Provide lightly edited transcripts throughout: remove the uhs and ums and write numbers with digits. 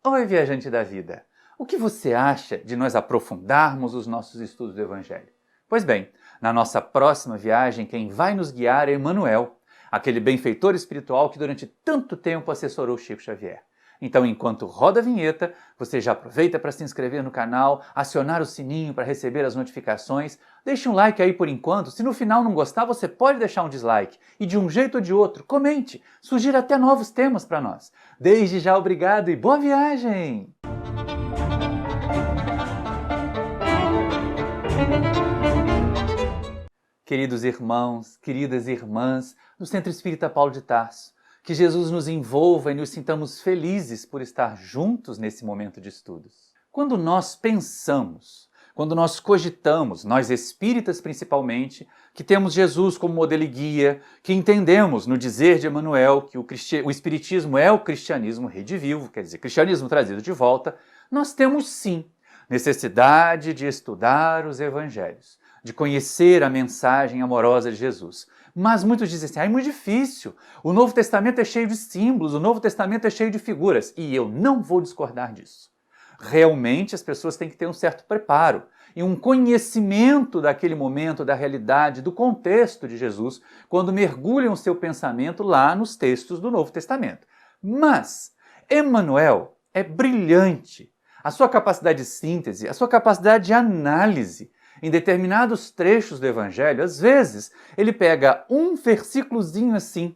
Oi, viajante da vida! O que você acha de nós aprofundarmos os nossos estudos do Evangelho? Pois bem, na nossa próxima viagem, quem vai nos guiar é Emmanuel, aquele benfeitor espiritual que durante tanto tempo assessorou Chico Xavier. Então, enquanto roda a vinheta, você já aproveita para se inscrever no canal, acionar o sininho para receber as notificações, deixe um like aí por enquanto, se no final não gostar você pode deixar um dislike, e de um jeito ou de outro, comente, sugira até novos temas para nós. Desde já obrigado e boa viagem! Queridos irmãos, queridas irmãs do Centro Espírita Paulo de Tarso, que Jesus nos envolva e nos sintamos felizes por estar juntos nesse momento de estudos. Quando nós pensamos, quando nós cogitamos, nós espíritas principalmente, que temos Jesus como modelo e guia, que entendemos no dizer de Emmanuel que o Espiritismo é o cristianismo redivivo, quer dizer, cristianismo trazido de volta, nós temos sim necessidade de estudar os evangelhos, de conhecer a mensagem amorosa de Jesus. Mas muitos dizem assim, é muito difícil, o Novo Testamento é cheio de símbolos, o Novo Testamento é cheio de figuras, e eu não vou discordar disso. Realmente as pessoas têm que ter um certo preparo e um conhecimento daquele momento, da realidade, do contexto de Jesus, quando mergulham seu pensamento lá nos textos do Novo Testamento. Mas Emmanuel é brilhante. A sua capacidade de síntese, a sua capacidade de análise em determinados trechos do Evangelho, às vezes, ele pega um versículozinho assim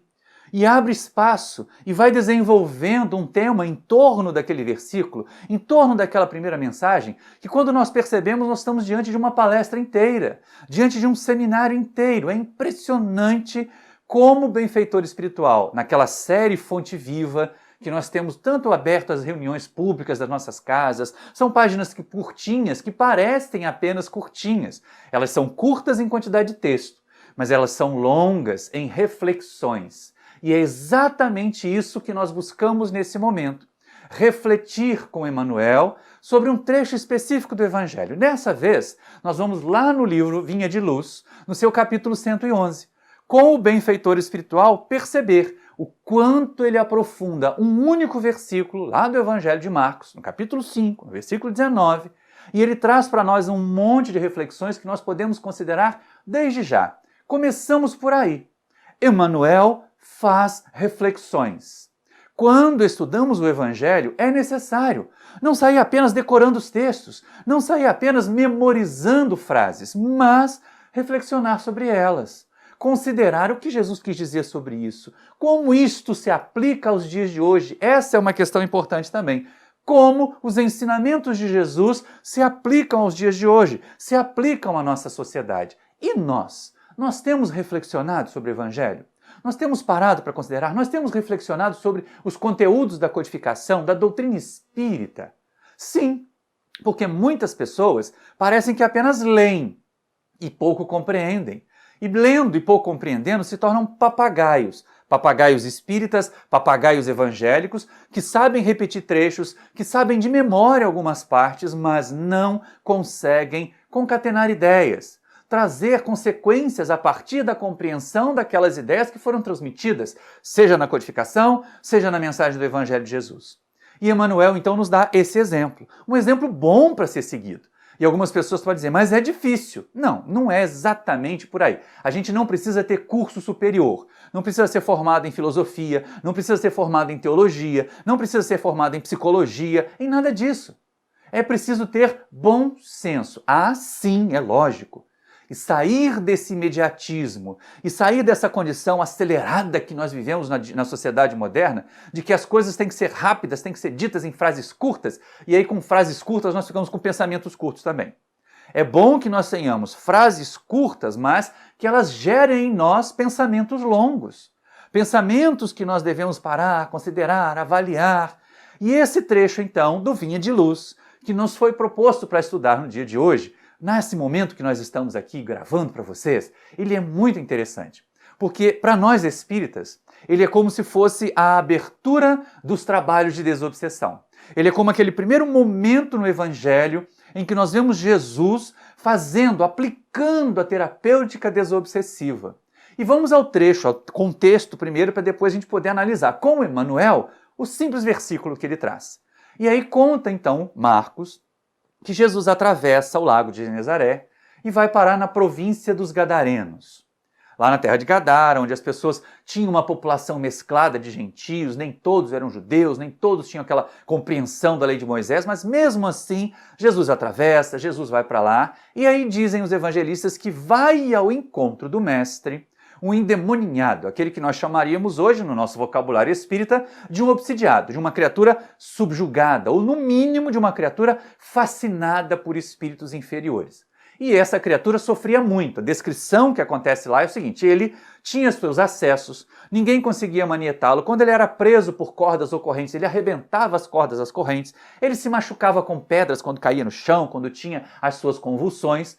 e abre espaço e vai desenvolvendo um tema em torno daquele versículo, em torno daquela primeira mensagem, que quando nós percebemos, nós estamos diante de uma palestra inteira, diante de um seminário inteiro. É impressionante como o benfeitor espiritual, naquela série Fonte Viva, que nós temos tanto aberto às reuniões públicas das nossas casas, são páginas curtinhas, que parecem apenas curtinhas. Elas são curtas em quantidade de texto, mas elas são longas em reflexões. E é exatamente isso que nós buscamos nesse momento. Refletir com Emmanuel sobre um trecho específico do Evangelho. Dessa vez, nós vamos lá no livro Vinha de Luz, no seu capítulo 111, com o benfeitor espiritual perceber o quanto ele aprofunda um único versículo lá do Evangelho de Marcos, no capítulo 5, no versículo 19, e ele traz para nós um monte de reflexões que nós podemos considerar desde já. Começamos por aí. Emmanuel faz reflexões. Quando estudamos o Evangelho, é necessário não sair apenas decorando os textos, não sair apenas memorizando frases, mas reflexionar sobre elas. Considerar o que Jesus quis dizer sobre isso, como isto se aplica aos dias de hoje. Essa é uma questão importante também. Como os ensinamentos de Jesus se aplicam aos dias de hoje, se aplicam à nossa sociedade. E nós? Nós temos reflexionado sobre o Evangelho? Nós temos parado para considerar? Nós temos reflexionado sobre os conteúdos da codificação, da doutrina espírita? Sim, porque muitas pessoas parecem que apenas leem e pouco compreendem. E lendo e pouco compreendendo se tornam papagaios. Papagaios espíritas, papagaios evangélicos, que sabem repetir trechos, que sabem de memória algumas partes, mas não conseguem concatenar ideias, trazer consequências a partir da compreensão daquelas ideias que foram transmitidas, seja na codificação, seja na mensagem do Evangelho de Jesus. E Emmanuel então nos dá esse exemplo, um exemplo bom para ser seguido. E algumas pessoas podem dizer, mas é difícil. Não, não é exatamente por aí. A gente não precisa ter curso superior, não precisa ser formado em filosofia, não precisa ser formado em teologia, não precisa ser formado em psicologia, em nada disso. É preciso ter bom senso. Ah, sim, é lógico. E sair desse imediatismo, e sair dessa condição acelerada que nós vivemos na sociedade moderna, de que as coisas têm que ser rápidas, têm que ser ditas em frases curtas, e aí com frases curtas nós ficamos com pensamentos curtos também. É bom que nós tenhamos frases curtas, mas que elas gerem em nós pensamentos longos. Pensamentos que nós devemos parar, considerar, avaliar. E esse trecho, então, do Vinha de Luz, que nos foi proposto para estudar no dia de hoje, nesse momento que nós estamos aqui gravando para vocês, ele é muito interessante. Porque, para nós espíritas, ele é como se fosse a abertura dos trabalhos de desobsessão. Ele é como aquele primeiro momento no Evangelho em que nós vemos Jesus aplicando a terapêutica desobsessiva. E vamos ao trecho, ao contexto primeiro, para depois a gente poder analisar com Emmanuel o simples versículo que ele traz. E aí conta então Marcos que Jesus atravessa o lago de Genezaré e vai parar na província dos Gadarenos. Lá na terra de Gadara, onde as pessoas tinham uma população mesclada de gentios, nem todos eram judeus, nem todos tinham aquela compreensão da lei de Moisés, mas mesmo assim, Jesus atravessa, Jesus vai para lá, e aí dizem os evangelistas que vai ao encontro do mestre um endemoninhado, aquele que nós chamaríamos hoje, no nosso vocabulário espírita, de um obsidiado, de uma criatura subjugada, ou no mínimo de uma criatura fascinada por espíritos inferiores. E essa criatura sofria muito. A descrição que acontece lá é o seguinte: ele tinha seus acessos, ninguém conseguia manietá-lo. Quando ele era preso por cordas ou correntes, ele arrebentava as cordas, as correntes. Ele se machucava com pedras quando caía no chão, quando tinha as suas convulsões.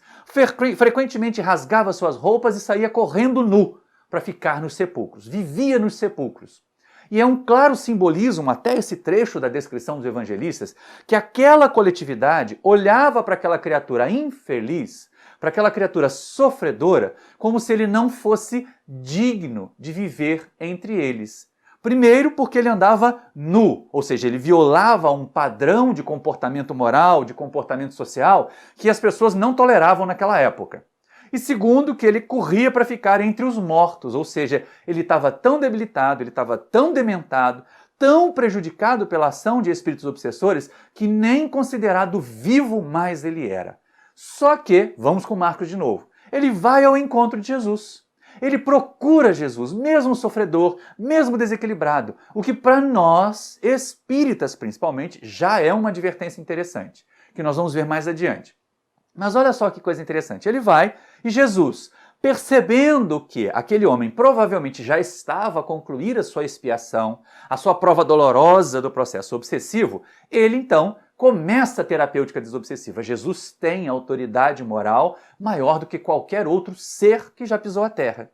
Frequentemente rasgava suas roupas e saía correndo nu para ficar nos sepulcros. Vivia nos sepulcros. E é um claro simbolismo, até esse trecho da descrição dos evangelistas, que aquela coletividade olhava para aquela criatura infeliz, para aquela criatura sofredora, como se ele não fosse digno de viver entre eles. Primeiro, porque ele andava nu, ou seja, ele violava um padrão de comportamento moral, de comportamento social, que as pessoas não toleravam naquela época. E segundo, que ele corria para ficar entre os mortos, ou seja, ele estava tão debilitado, ele estava tão dementado, tão prejudicado pela ação de espíritos obsessores, que nem considerado vivo mais ele era. Só que, vamos com Marcos de novo, ele vai ao encontro de Jesus. Ele procura Jesus, mesmo sofredor, mesmo desequilibrado, o que para nós, espíritas principalmente, já é uma advertência interessante, que nós vamos ver mais adiante. Mas olha só que coisa interessante, ele vai e Jesus, percebendo que aquele homem provavelmente já estava a concluir a sua expiação, a sua prova dolorosa do processo obsessivo, ele então começa a terapêutica desobsessiva. Jesus tem autoridade moral maior do que qualquer outro ser que já pisou a terra.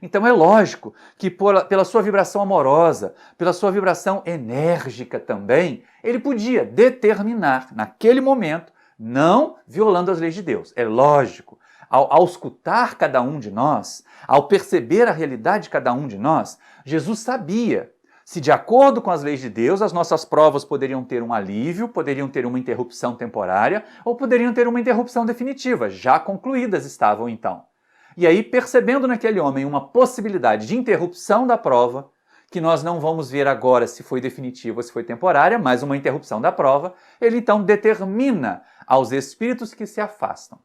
Então é lógico que pela sua vibração amorosa, pela sua vibração enérgica também, ele podia determinar naquele momento, não violando as leis de Deus. É lógico, ao escutar cada um de nós, ao perceber a realidade de cada um de nós, Jesus sabia se de acordo com as leis de Deus, as nossas provas poderiam ter um alívio, poderiam ter uma interrupção temporária ou poderiam ter uma interrupção definitiva, já concluídas estavam então. E aí, percebendo naquele homem uma possibilidade de interrupção da prova, que nós não vamos ver agora se foi definitiva ou se foi temporária, mas uma interrupção da prova, ele então determina aos espíritos que se afastam.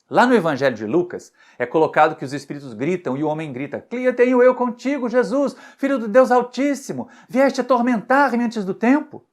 Lá no Evangelho de Lucas, é colocado que os espíritos gritam e o homem grita: "Clia tenho eu contigo, Jesus, Filho do Deus Altíssimo, vieste atormentar-me antes do tempo?"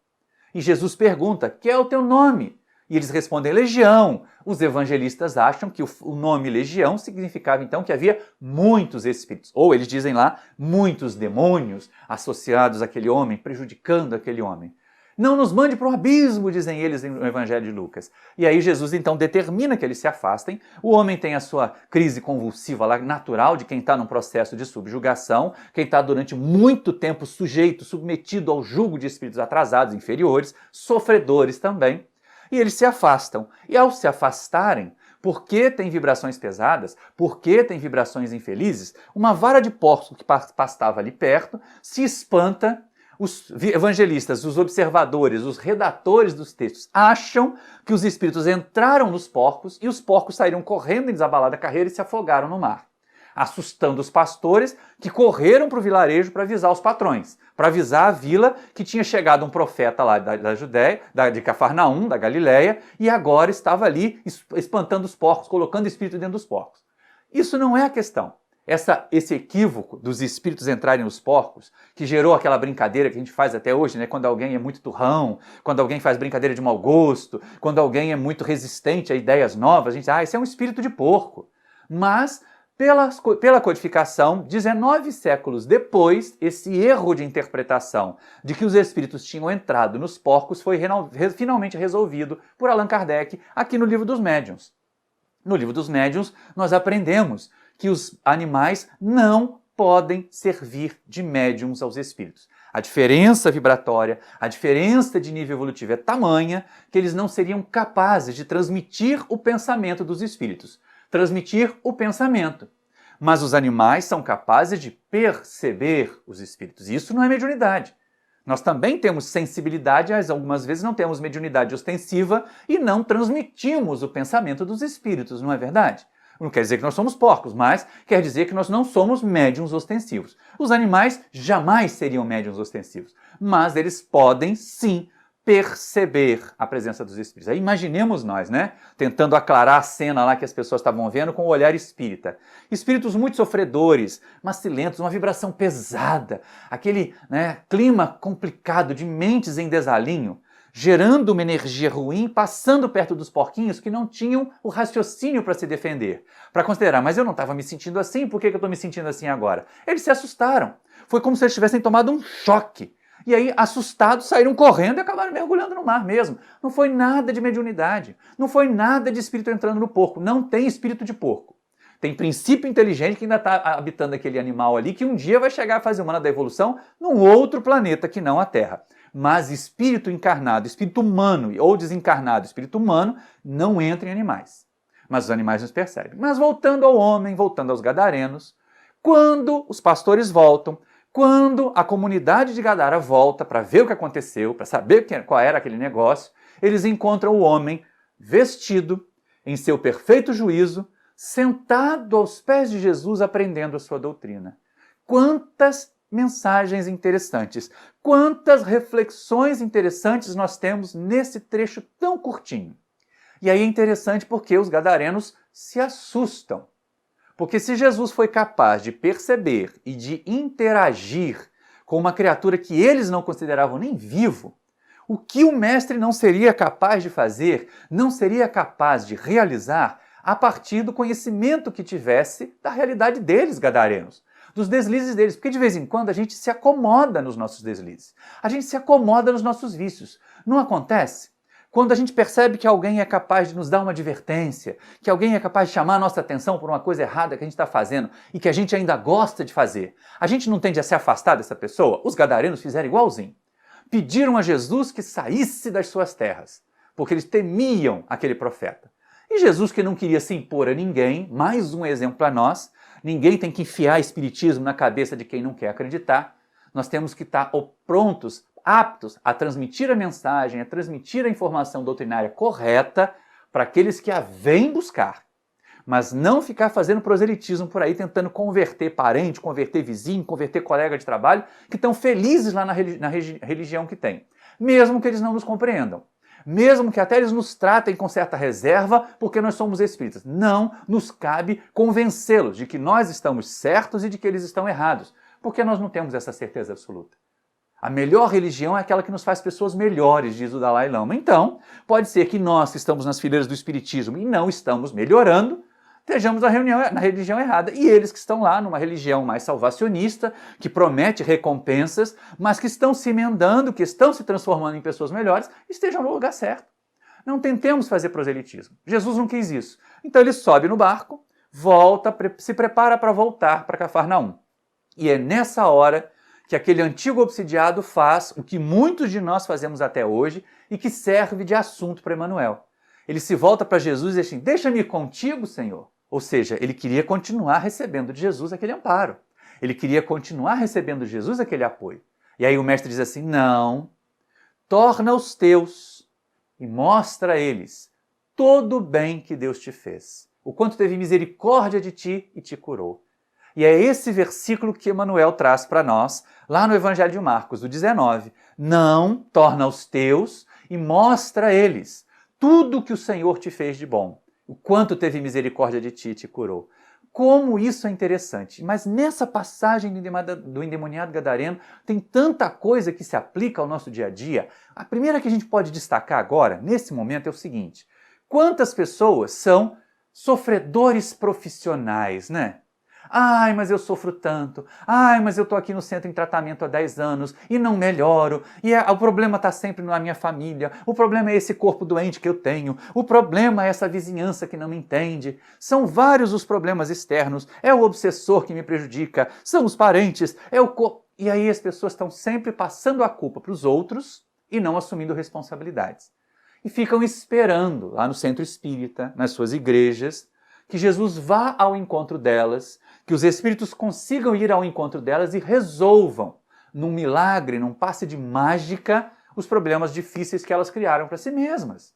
E Jesus pergunta: "Que é o teu nome?" E eles respondem: "Legião." Os evangelistas acham que o nome Legião significava então que havia muitos espíritos. Ou eles dizem lá, muitos demônios associados àquele homem, prejudicando aquele homem. "Não nos mande para o abismo", dizem eles no Evangelho de Lucas. E aí Jesus então determina que eles se afastem. O homem tem a sua crise convulsiva lá, natural de quem está num processo de subjugação, quem está durante muito tempo sujeito, submetido ao jugo de espíritos atrasados, inferiores, sofredores também. E eles se afastam. E ao se afastarem, porque tem vibrações pesadas, porque tem vibrações infelizes, uma vara de porco que pastava ali perto se espanta. Os evangelistas, os observadores, os redatores dos textos acham que os espíritos entraram nos porcos e os porcos saíram correndo em desabalada carreira e se afogaram no mar, assustando os pastores que correram para o vilarejo para avisar os patrões, para avisar a vila que tinha chegado um profeta lá da Judéia, de Cafarnaum, da Galileia, e agora estava ali espantando os porcos, colocando espírito dentro dos porcos. Isso não é a questão. Esse equívoco dos espíritos entrarem nos porcos, que gerou aquela brincadeira que a gente faz até hoje, né? Quando alguém é muito turrão, quando alguém faz brincadeira de mau gosto, quando alguém é muito resistente a ideias novas, a gente diz: esse é um espírito de porco. Mas, pela codificação, 19 séculos depois, esse erro de interpretação de que os espíritos tinham entrado nos porcos foi finalmente resolvido por Allan Kardec aqui no Livro dos Médiuns. No Livro dos Médiuns, nós aprendemos que os animais não podem servir de médiums aos espíritos. A diferença vibratória, a diferença de nível evolutivo é tamanha que eles não seriam capazes de transmitir o pensamento dos espíritos. Transmitir o pensamento. Mas os animais são capazes de perceber os espíritos. Isso não é mediunidade. Nós também temos sensibilidade, mas algumas vezes não temos mediunidade ostensiva e não transmitimos o pensamento dos espíritos, não é verdade? Não quer dizer que nós somos porcos, mas quer dizer que nós não somos médiuns ostensivos. Os animais jamais seriam médiuns ostensivos, mas eles podem sim perceber a presença dos espíritos. Aí imaginemos nós, né? Tentando aclarar a cena lá que as pessoas estavam vendo com o olhar espírita. Espíritos muito sofredores, macilentos, uma vibração pesada, aquele, né, clima complicado de mentes em desalinho, gerando uma energia ruim, passando perto dos porquinhos que não tinham o raciocínio para se defender, para considerar, mas eu não estava me sentindo assim, por que eu estou me sentindo assim agora? Eles se assustaram. Foi como se eles tivessem tomado um choque. E aí, assustados, saíram correndo e acabaram mergulhando no mar mesmo. Não foi nada de mediunidade, não foi nada de espírito entrando no porco. Não tem espírito de porco. Tem princípio inteligente que ainda está habitando aquele animal ali, que um dia vai chegar à fase humana da evolução num outro planeta que não a Terra. Mas espírito encarnado, espírito humano ou desencarnado, espírito humano, não entra em animais. Mas os animais nos percebem. Mas voltando ao homem, voltando aos gadarenos, quando os pastores voltam, quando a comunidade de Gadara volta para ver o que aconteceu, para saber qual era aquele negócio, eles encontram o homem vestido, em seu perfeito juízo, sentado aos pés de Jesus aprendendo a sua doutrina. Quantas mensagens interessantes, quantas reflexões interessantes nós temos nesse trecho tão curtinho. E aí é interessante porque os gadarenos se assustam. Porque se Jesus foi capaz de perceber e de interagir com uma criatura que eles não consideravam nem vivo, o que o mestre não seria capaz de fazer, não seria capaz de realizar a partir do conhecimento que tivesse da realidade deles, gadarenos, dos deslizes deles. Porque de vez em quando a gente se acomoda nos nossos deslizes, a gente se acomoda nos nossos vícios. Não acontece? Quando a gente percebe que alguém é capaz de nos dar uma advertência, que alguém é capaz de chamar a nossa atenção por uma coisa errada que a gente está fazendo e que a gente ainda gosta de fazer, a gente não tende a se afastar dessa pessoa? Os gadarenos fizeram igualzinho. Pediram a Jesus que saísse das suas terras, porque eles temiam aquele profeta. E Jesus, que não queria se impor a ninguém, mais um exemplo para nós, ninguém tem que enfiar espiritismo na cabeça de quem não quer acreditar, nós temos que estar prontos, aptos a transmitir a mensagem, a transmitir a informação doutrinária correta para aqueles que a vêm buscar. Mas não ficar fazendo proselitismo por aí, tentando converter parente, converter vizinho, converter colega de trabalho, que estão felizes lá na religião que tem. Mesmo que eles não nos compreendam. Mesmo que até eles nos tratem com certa reserva, porque nós somos espíritas. Não nos cabe convencê-los de que nós estamos certos e de que eles estão errados, porque nós não temos essa certeza absoluta. A melhor religião é aquela que nos faz pessoas melhores, diz o Dalai Lama. Então, pode ser que nós que estamos nas fileiras do espiritismo e não estamos melhorando, estejamos na religião errada. E eles que estão lá numa religião mais salvacionista, que promete recompensas, mas que estão se emendando, que estão se transformando em pessoas melhores, estejam no lugar certo. Não tentemos fazer proselitismo. Jesus não quis isso. Então ele sobe no barco, volta, se prepara para voltar para Cafarnaum. E é nessa hora que aquele antigo obsidiado faz o que muitos de nós fazemos até hoje e que serve de assunto para Emmanuel. Ele se volta para Jesus e diz assim: deixa-me ir contigo, Senhor. Ou seja, ele queria continuar recebendo de Jesus aquele amparo. Ele queria continuar recebendo de Jesus aquele apoio. E aí o mestre diz assim: não, torna-os teus e mostra a eles todo o bem que Deus te fez, o quanto teve misericórdia de ti e te curou. E é esse versículo que Emmanuel traz para nós, lá no Evangelho de Marcos, o 19. Não, torna os teus e mostra a eles tudo o que o Senhor te fez de bom, o quanto teve misericórdia de ti e te curou. Como isso é interessante. Mas nessa passagem do endemoniado gadareno tem tanta coisa que se aplica ao nosso dia a dia. A primeira que a gente pode destacar agora, nesse momento, é o seguinte: quantas pessoas são sofredores profissionais, né? Ai, mas eu sofro tanto. Ai, mas eu estou aqui no centro em tratamento há 10 anos e não melhoro. E o problema está sempre na minha família. O problema é esse corpo doente que eu tenho. O problema é essa vizinhança que não me entende. São vários os problemas externos. É o obsessor que me prejudica. São os parentes. É o corpo. E aí as pessoas estão sempre passando a culpa para os outros e não assumindo responsabilidades. E ficam esperando lá no centro espírita, nas suas igrejas, que Jesus vá ao encontro delas, que os espíritos consigam ir ao encontro delas e resolvam num milagre, num passe de mágica, os problemas difíceis que elas criaram para si mesmas.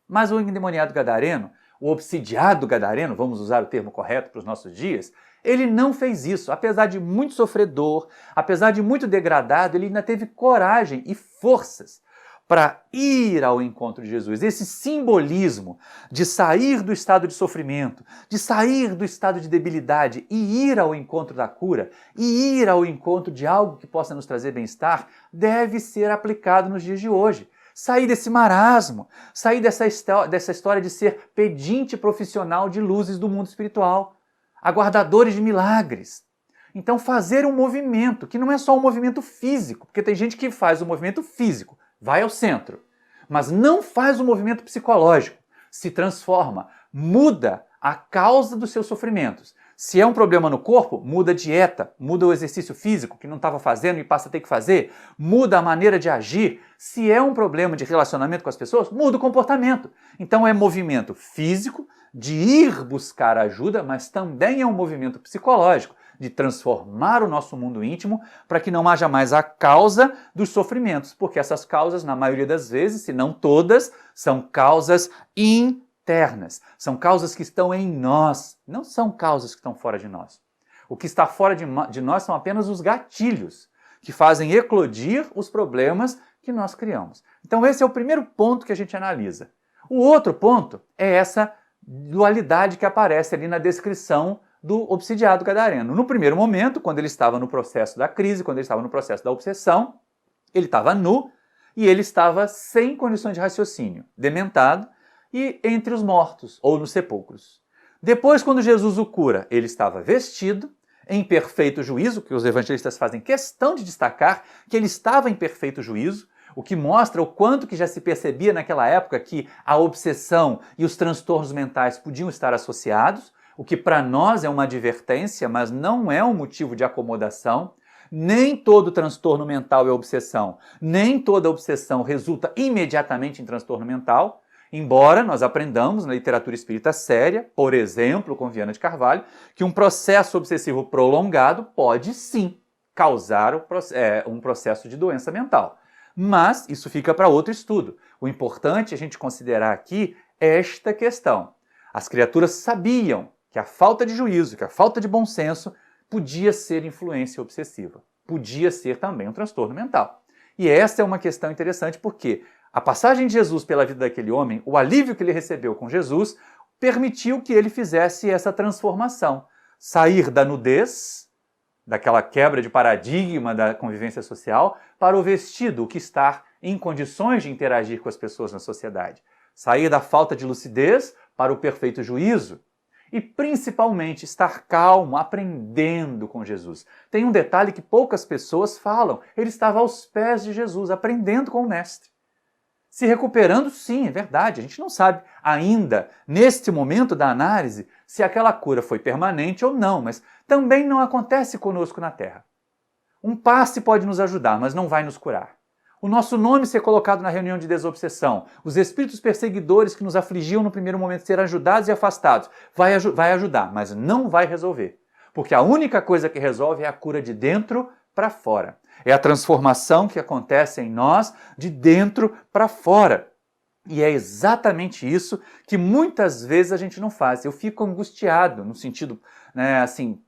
Mas o endemoniado gadareno, o obsidiado gadareno, vamos usar o termo correto para os nossos dias, ele não fez isso. Apesar de muito sofredor, apesar de muito degradado, ele ainda teve coragem e forças para ir ao encontro de Jesus. Esse simbolismo de sair do estado de sofrimento, de sair do estado de debilidade e ir ao encontro da cura, e ir ao encontro de algo que possa nos trazer bem-estar, deve ser aplicado nos dias de hoje. Sair desse marasmo, sair dessa história de ser pedinte profissional de luzes do mundo espiritual, aguardadores de milagres. Então fazer um movimento, que não é só um movimento físico, porque tem gente que faz o movimento físico, vai ao centro, mas não faz o movimento psicológico, se transforma, muda a causa dos seus sofrimentos. Se é um problema no corpo, muda a dieta, muda o exercício físico que não estava fazendo e passa a ter que fazer, muda a maneira de agir. Se é um problema de relacionamento com as pessoas, muda o comportamento. Então é movimento físico, de ir buscar ajuda, mas também é um movimento psicológico, de transformar o nosso mundo íntimo para que não haja mais a causa dos sofrimentos, porque essas causas, na maioria das vezes, se não todas, são causas internas, são causas que estão em nós, não são causas que estão fora de nós. O que está fora de nós são apenas os gatilhos que fazem eclodir os problemas que nós criamos. Então esse é o primeiro ponto que a gente analisa. O outro ponto é essa dualidade que aparece ali na descrição do obsidiado gadareno. No primeiro momento, quando ele estava no processo da crise, quando ele estava no processo da obsessão, ele estava nu e ele estava sem condições de raciocínio, dementado e entre os mortos ou nos sepulcros. Depois, quando Jesus o cura, ele estava vestido, em perfeito juízo, que os evangelistas fazem questão de destacar que ele estava em perfeito juízo, o que mostra o quanto que já se percebia naquela época que a obsessão e os transtornos mentais podiam estar associados, o que para nós é uma advertência, mas não é um motivo de acomodação. Nem todo transtorno mental é obsessão, nem toda obsessão resulta imediatamente em transtorno mental, embora nós aprendamos na literatura espírita séria, por exemplo, com Viana de Carvalho, que um processo obsessivo prolongado pode sim causar um processo de doença mental. Mas isso fica para outro estudo. O importante é a gente considerar aqui esta questão. As criaturas sabiam que a falta de juízo, que a falta de bom senso podia ser influência obsessiva, podia ser também um transtorno mental. E essa é uma questão interessante porque a passagem de Jesus pela vida daquele homem, o alívio que ele recebeu com Jesus, permitiu que ele fizesse essa transformação. Sair da nudez, daquela quebra de paradigma da convivência social, para o vestido, o que estar em condições de interagir com as pessoas na sociedade. Sair da falta de lucidez para o perfeito juízo. E principalmente estar calmo, aprendendo com Jesus. Tem um detalhe que poucas pessoas falam. Ele estava aos pés de Jesus, aprendendo com o Mestre. Se recuperando, sim, é verdade. A gente não sabe ainda, neste momento da análise, se aquela cura foi permanente ou não, mas também não acontece conosco na Terra. Um passe pode nos ajudar, mas não vai nos curar. O nosso nome ser colocado na reunião de desobsessão, os espíritos perseguidores que nos afligiam no primeiro momento ser ajudados e afastados, vai ajudar, mas não vai resolver. Porque a única coisa que resolve é a cura de dentro para fora. É a transformação que acontece em nós de dentro para fora. E é exatamente isso que muitas vezes a gente não faz. Eu fico angustiado no sentido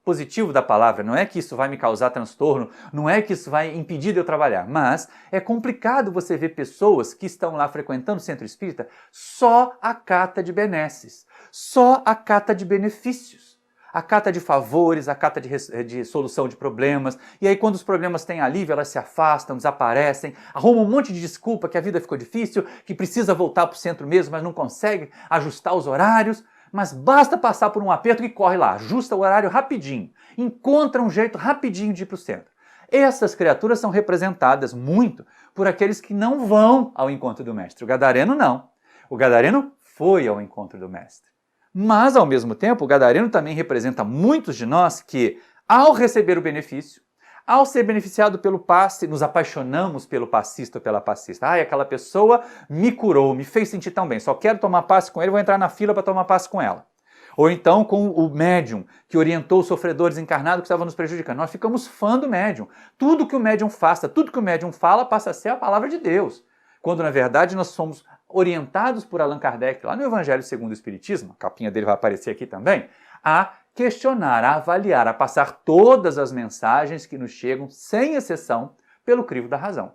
positivo da palavra. Não é que isso vai me causar transtorno, não é que isso vai impedir de eu trabalhar, mas é complicado você ver pessoas que estão lá frequentando o centro espírita só a cata de benesses, só a cata de benefícios. A cata de favores, a cata de solução de problemas, e aí quando os problemas têm alívio, elas se afastam, desaparecem, arrumam um monte de desculpa que a vida ficou difícil, que precisa voltar para o centro mesmo, mas não consegue ajustar os horários, mas basta passar por um aperto que corre lá, ajusta o horário rapidinho, encontra um jeito rapidinho de ir para o centro. Essas criaturas são representadas muito por aqueles que não vão ao encontro do Mestre. O gadareno não. O gadareno foi ao encontro do Mestre. Mas, ao mesmo tempo, o gadareno também representa muitos de nós que, ao receber o benefício, ao ser beneficiado pelo passe, nos apaixonamos pelo passista ou pela passista. Aquela pessoa me curou, me fez sentir tão bem, só quero tomar passe com ele, vou entrar na fila para tomar passe com ela. Ou então com o médium que orientou o sofredor desencarnado que estava nos prejudicando. Nós ficamos fã do médium. Tudo que o médium faça, tudo que o médium fala passa a ser a palavra de Deus. Quando, na verdade, nós somos orientados por Allan Kardec, lá no Evangelho segundo o Espiritismo, a capinha dele vai aparecer aqui também, a questionar, a avaliar, a passar todas as mensagens que nos chegam, sem exceção, pelo crivo da razão.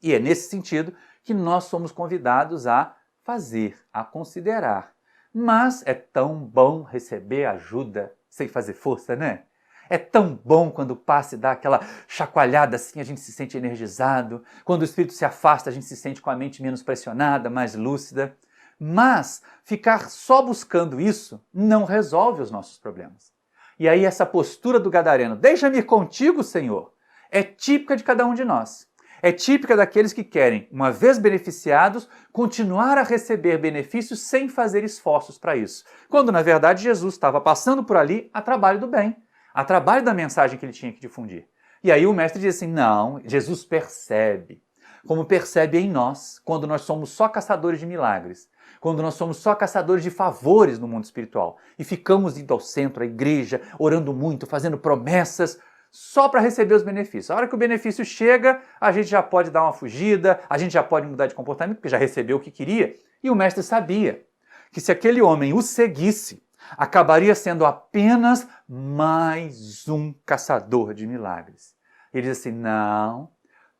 E é nesse sentido que nós somos convidados a fazer, a considerar. Mas é tão bom receber ajuda sem fazer força, né? É tão bom quando passa e dá aquela chacoalhada assim, a gente se sente energizado. Quando o espírito se afasta, a gente se sente com a mente menos pressionada, mais lúcida. Mas ficar só buscando isso não resolve os nossos problemas. E aí essa postura do gadareno, deixa-me ir contigo, Senhor, é típica de cada um de nós. É típica daqueles que querem, uma vez beneficiados, continuar a receber benefícios sem fazer esforços para isso. Quando, na verdade, Jesus estava passando por ali a trabalho do bem, a trabalho da mensagem que ele tinha que difundir. E aí o mestre diz assim, não, Jesus percebe, como percebe em nós, quando nós somos só caçadores de milagres, quando nós somos só caçadores de favores no mundo espiritual e ficamos indo ao centro, à igreja, orando muito, fazendo promessas, só para receber os benefícios. A hora que o benefício chega, a gente já pode dar uma fugida, a gente já pode mudar de comportamento, porque já recebeu o que queria. E o mestre sabia que se aquele homem o seguisse, acabaria sendo apenas mais um caçador de milagres. Ele diz assim, não,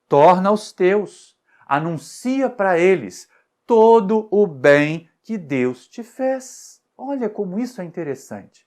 torna os teus, anuncia para eles todo o bem que Deus te fez. Olha como isso é interessante.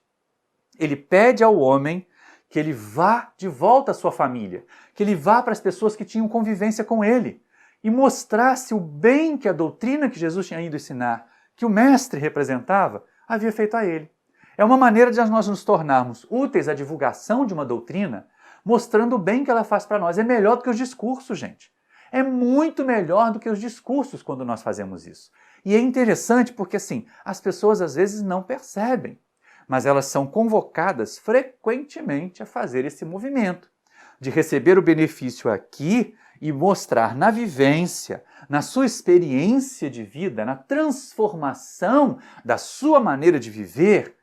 Ele pede ao homem que ele vá de volta à sua família, que ele vá para as pessoas que tinham convivência com ele e mostrasse o bem que a doutrina que Jesus tinha ido ensinar, que o mestre representava, havia feito a ele. É uma maneira de nós nos tornarmos úteis à divulgação de uma doutrina, mostrando o bem que ela faz para nós. É melhor do que os discursos, gente. É muito melhor do que os discursos quando nós fazemos isso. E é interessante porque, assim, as pessoas às vezes não percebem, mas elas são convocadas frequentemente a fazer esse movimento, de receber o benefício aqui e mostrar na vivência, na sua experiência de vida, na transformação da sua maneira de viver,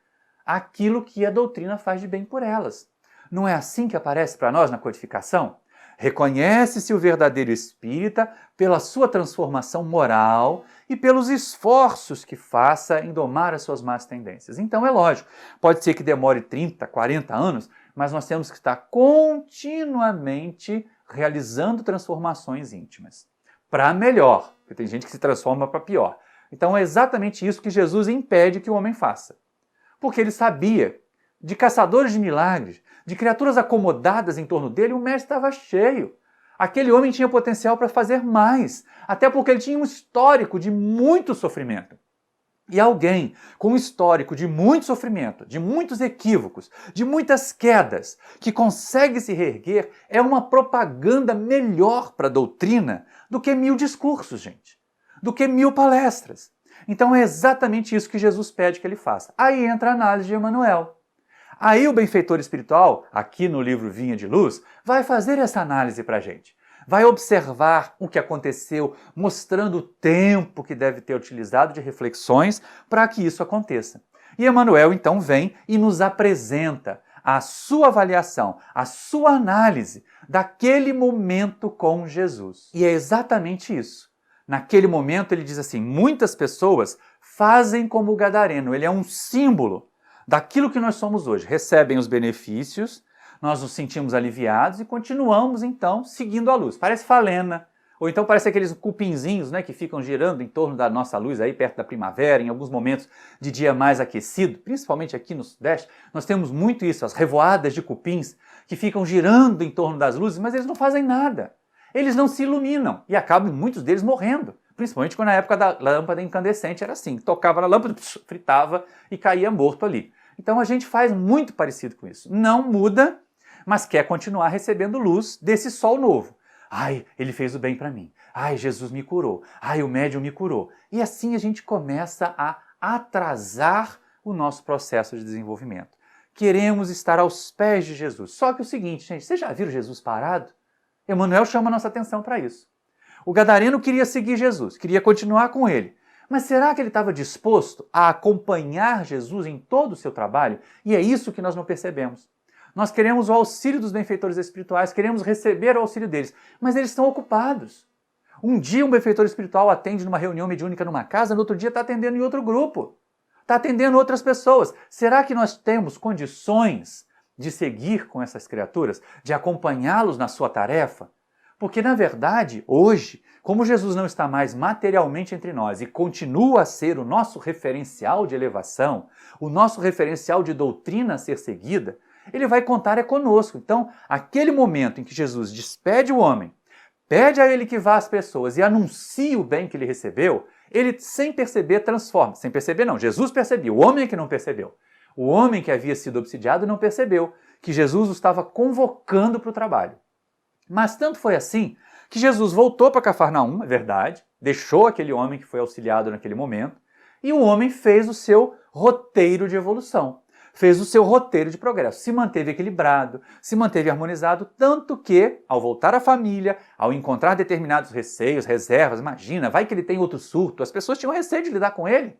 aquilo que a doutrina faz de bem por elas. Não é assim que aparece para nós na codificação? Reconhece-se o verdadeiro espírita pela sua transformação moral e pelos esforços que faça em domar as suas más tendências. Então é lógico, pode ser que demore 30, 40 anos, mas nós temos que estar continuamente realizando transformações íntimas. Para melhor, porque tem gente que se transforma para pior. Então é exatamente isso que Jesus impede que o homem faça. Porque ele sabia de caçadores de milagres, de criaturas acomodadas em torno dele, o mestre estava cheio. Aquele homem tinha potencial para fazer mais, até porque ele tinha um histórico de muito sofrimento. E alguém com um histórico de muito sofrimento, de muitos equívocos, de muitas quedas, que consegue se reerguer, é uma propaganda melhor para a doutrina do que 1000 discursos, gente. Do que 1000 palestras. Então é exatamente isso que Jesus pede que ele faça. Aí entra a análise de Emmanuel. Aí o benfeitor espiritual, aqui no livro Vinha de Luz, vai fazer essa análise para a gente. Vai observar o que aconteceu, mostrando o tempo que deve ter utilizado de reflexões para que isso aconteça. E Emmanuel então vem e nos apresenta a sua avaliação, a sua análise daquele momento com Jesus. E é exatamente isso. Naquele momento ele diz assim, muitas pessoas fazem como o gadareno, ele é um símbolo daquilo que nós somos hoje. Recebem os benefícios, nós nos sentimos aliviados e continuamos, então, seguindo a luz. Parece falena, ou então parece aqueles cupinzinhos, né, que ficam girando em torno da nossa luz, aí perto da primavera, em alguns momentos de dia mais aquecido, principalmente aqui no Sudeste, nós temos muito isso, as revoadas de cupins que ficam girando em torno das luzes, mas eles não fazem nada. Eles não se iluminam e acabam muitos deles morrendo. Principalmente quando na época da lâmpada incandescente era assim, tocava na lâmpada, fritava e caía morto ali. Então a gente faz muito parecido com isso. Não muda, mas quer continuar recebendo luz desse sol novo. Ai, ele fez o bem para mim. Ai, Jesus me curou. Ai, o médium me curou. E assim a gente começa a atrasar o nosso processo de desenvolvimento. Queremos estar aos pés de Jesus. Só que o seguinte, gente, vocês já viram Jesus parado? Emmanuel chama a nossa atenção para isso. O gadareno queria seguir Jesus, queria continuar com ele, Mas será que ele estava disposto a acompanhar Jesus em todo o seu trabalho? E é isso que nós não percebemos. Nós queremos o auxílio dos benfeitores espirituais, queremos receber o auxílio deles, mas eles estão ocupados. Um dia um benfeitor espiritual atende numa reunião mediúnica numa casa, no outro dia está atendendo em outro grupo, está atendendo outras pessoas. Será que nós temos condições de seguir com essas criaturas, de acompanhá-los na sua tarefa? Porque, na verdade, hoje, como Jesus não está mais materialmente entre nós e continua a ser o nosso referencial de elevação, o nosso referencial de doutrina a ser seguida, ele vai contar conosco. Então, aquele momento em que Jesus despede o homem, pede a ele que vá às pessoas e anuncie o bem que ele recebeu, ele, sem perceber, transforma. Sem perceber, não. Jesus percebeu. O homem é que não percebeu. O homem que havia sido obsidiado não percebeu que Jesus o estava convocando para o trabalho. Mas tanto foi assim que Jesus voltou para Cafarnaum, é verdade, deixou aquele homem que foi auxiliado naquele momento, e o homem fez o seu roteiro de evolução. Fez o seu roteiro de progresso, se manteve equilibrado, se manteve harmonizado, tanto que, ao voltar à família, ao encontrar determinados receios, reservas, imagina, vai que ele tem outro surto, as pessoas tinham receio de lidar com ele,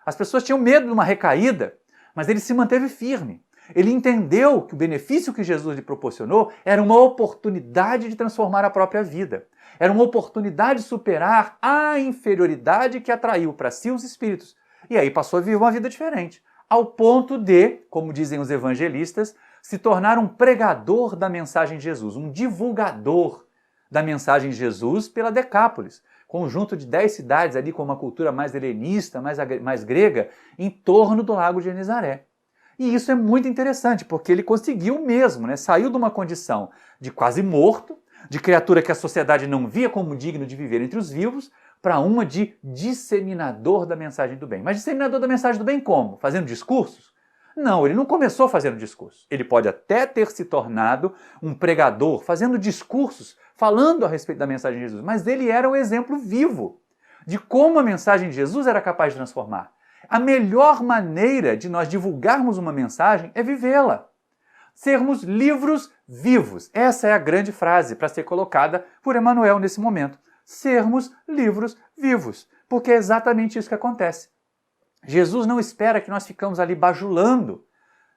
as pessoas tinham medo de uma recaída, mas ele se manteve firme. Ele entendeu que o benefício que Jesus lhe proporcionou era uma oportunidade de transformar a própria vida, era uma oportunidade de superar a inferioridade que atraiu para si os espíritos, e aí passou a viver uma vida diferente. Ao ponto de, como dizem os evangelistas, se tornar um pregador da mensagem de Jesus, um divulgador da mensagem de Jesus pela Decápolis, conjunto de 10 cidades ali com uma cultura mais helenista, mais grega, em torno do Lago de Genezaré. E isso é muito interessante, porque ele conseguiu mesmo, né? Saiu de uma condição de quase morto, de criatura que a sociedade não via como digno de viver entre os vivos, para uma de disseminador da mensagem do bem. Mas disseminador da mensagem do bem como? Fazendo discursos? Não, ele não começou fazendo discursos. Ele pode até ter se tornado um pregador, fazendo discursos, falando a respeito da mensagem de Jesus, mas ele era um exemplo vivo de como a mensagem de Jesus era capaz de transformar. A melhor maneira de nós divulgarmos uma mensagem é vivê-la. Sermos livros vivos. Essa é a grande frase para ser colocada por Emmanuel nesse momento. Sermos livros vivos, porque é exatamente isso que acontece. Jesus não espera que nós ficamos ali bajulando,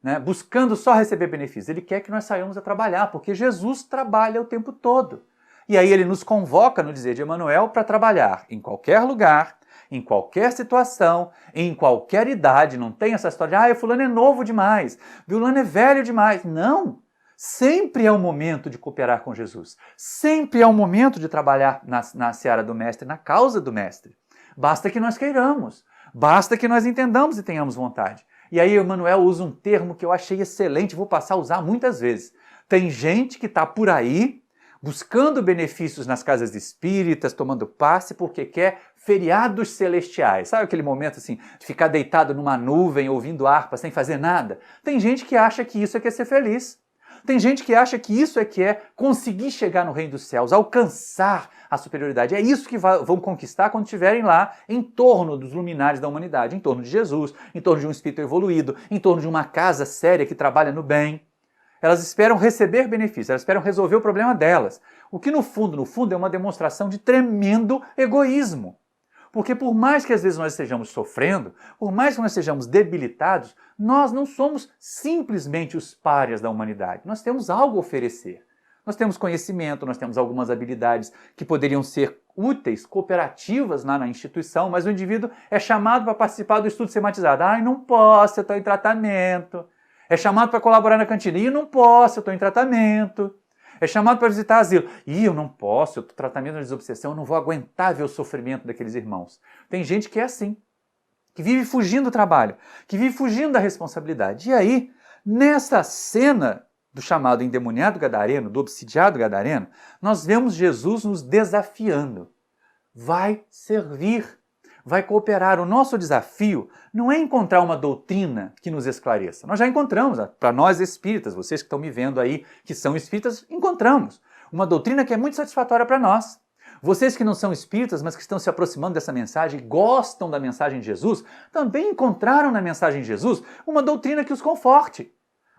né, buscando só receber benefícios. Ele quer que nós saiamos a trabalhar, porque Jesus trabalha o tempo todo. E aí ele nos convoca, no dizer de Emmanuel, para trabalhar em qualquer lugar, em qualquer situação, em qualquer idade. Não tem essa história de fulano é novo demais, fulano é velho demais. Não! Sempre é o momento de cooperar com Jesus. Sempre é o momento de trabalhar na seara do Mestre, na causa do Mestre. Basta que nós queiramos. Basta que nós entendamos e tenhamos vontade. E aí Emmanuel usa um termo que eu achei excelente, vou passar a usar muitas vezes. Tem gente que está por aí buscando benefícios nas casas espíritas, tomando passe porque quer feriados celestiais. Sabe aquele momento assim, de ficar deitado numa nuvem, ouvindo harpa, sem fazer nada? Tem gente que acha que isso é que é ser feliz. Tem gente que acha que isso é que é conseguir chegar no reino dos céus, alcançar a superioridade. É isso que vão conquistar quando estiverem lá em torno dos luminares da humanidade, em torno de Jesus, em torno de um espírito evoluído, em torno de uma casa séria que trabalha no bem. Elas esperam receber benefícios, elas esperam resolver o problema delas. O que no fundo é uma demonstração de tremendo egoísmo. Porque por mais que às vezes nós estejamos sofrendo, por mais que nós estejamos debilitados, nós não somos simplesmente os párias da humanidade. Nós temos algo a oferecer. Nós temos conhecimento, nós temos algumas habilidades que poderiam ser úteis, cooperativas lá na instituição, mas o indivíduo é chamado para participar do estudo sistematizado. Não posso, eu estou em tratamento. É chamado para colaborar na cantina. Não posso, eu estou em tratamento. É chamado para visitar asilo. Eu não posso, eu estou tratamento de desobsessão, eu não vou aguentar ver o sofrimento daqueles irmãos. Tem gente que é assim, que vive fugindo do trabalho, que vive fugindo da responsabilidade. E aí, nessa cena do chamado endemoniado gadareno, do obsidiado gadareno, nós vemos Jesus nos desafiando. Vai servir, vai cooperar. O nosso desafio não é encontrar uma doutrina que nos esclareça. Nós já encontramos, para nós espíritas, vocês que estão me vendo aí, que são espíritas, encontramos uma doutrina que é muito satisfatória para nós. Vocês que não são espíritas, mas que estão se aproximando dessa mensagem, gostam da mensagem de Jesus, também encontraram na mensagem de Jesus uma doutrina que os conforte.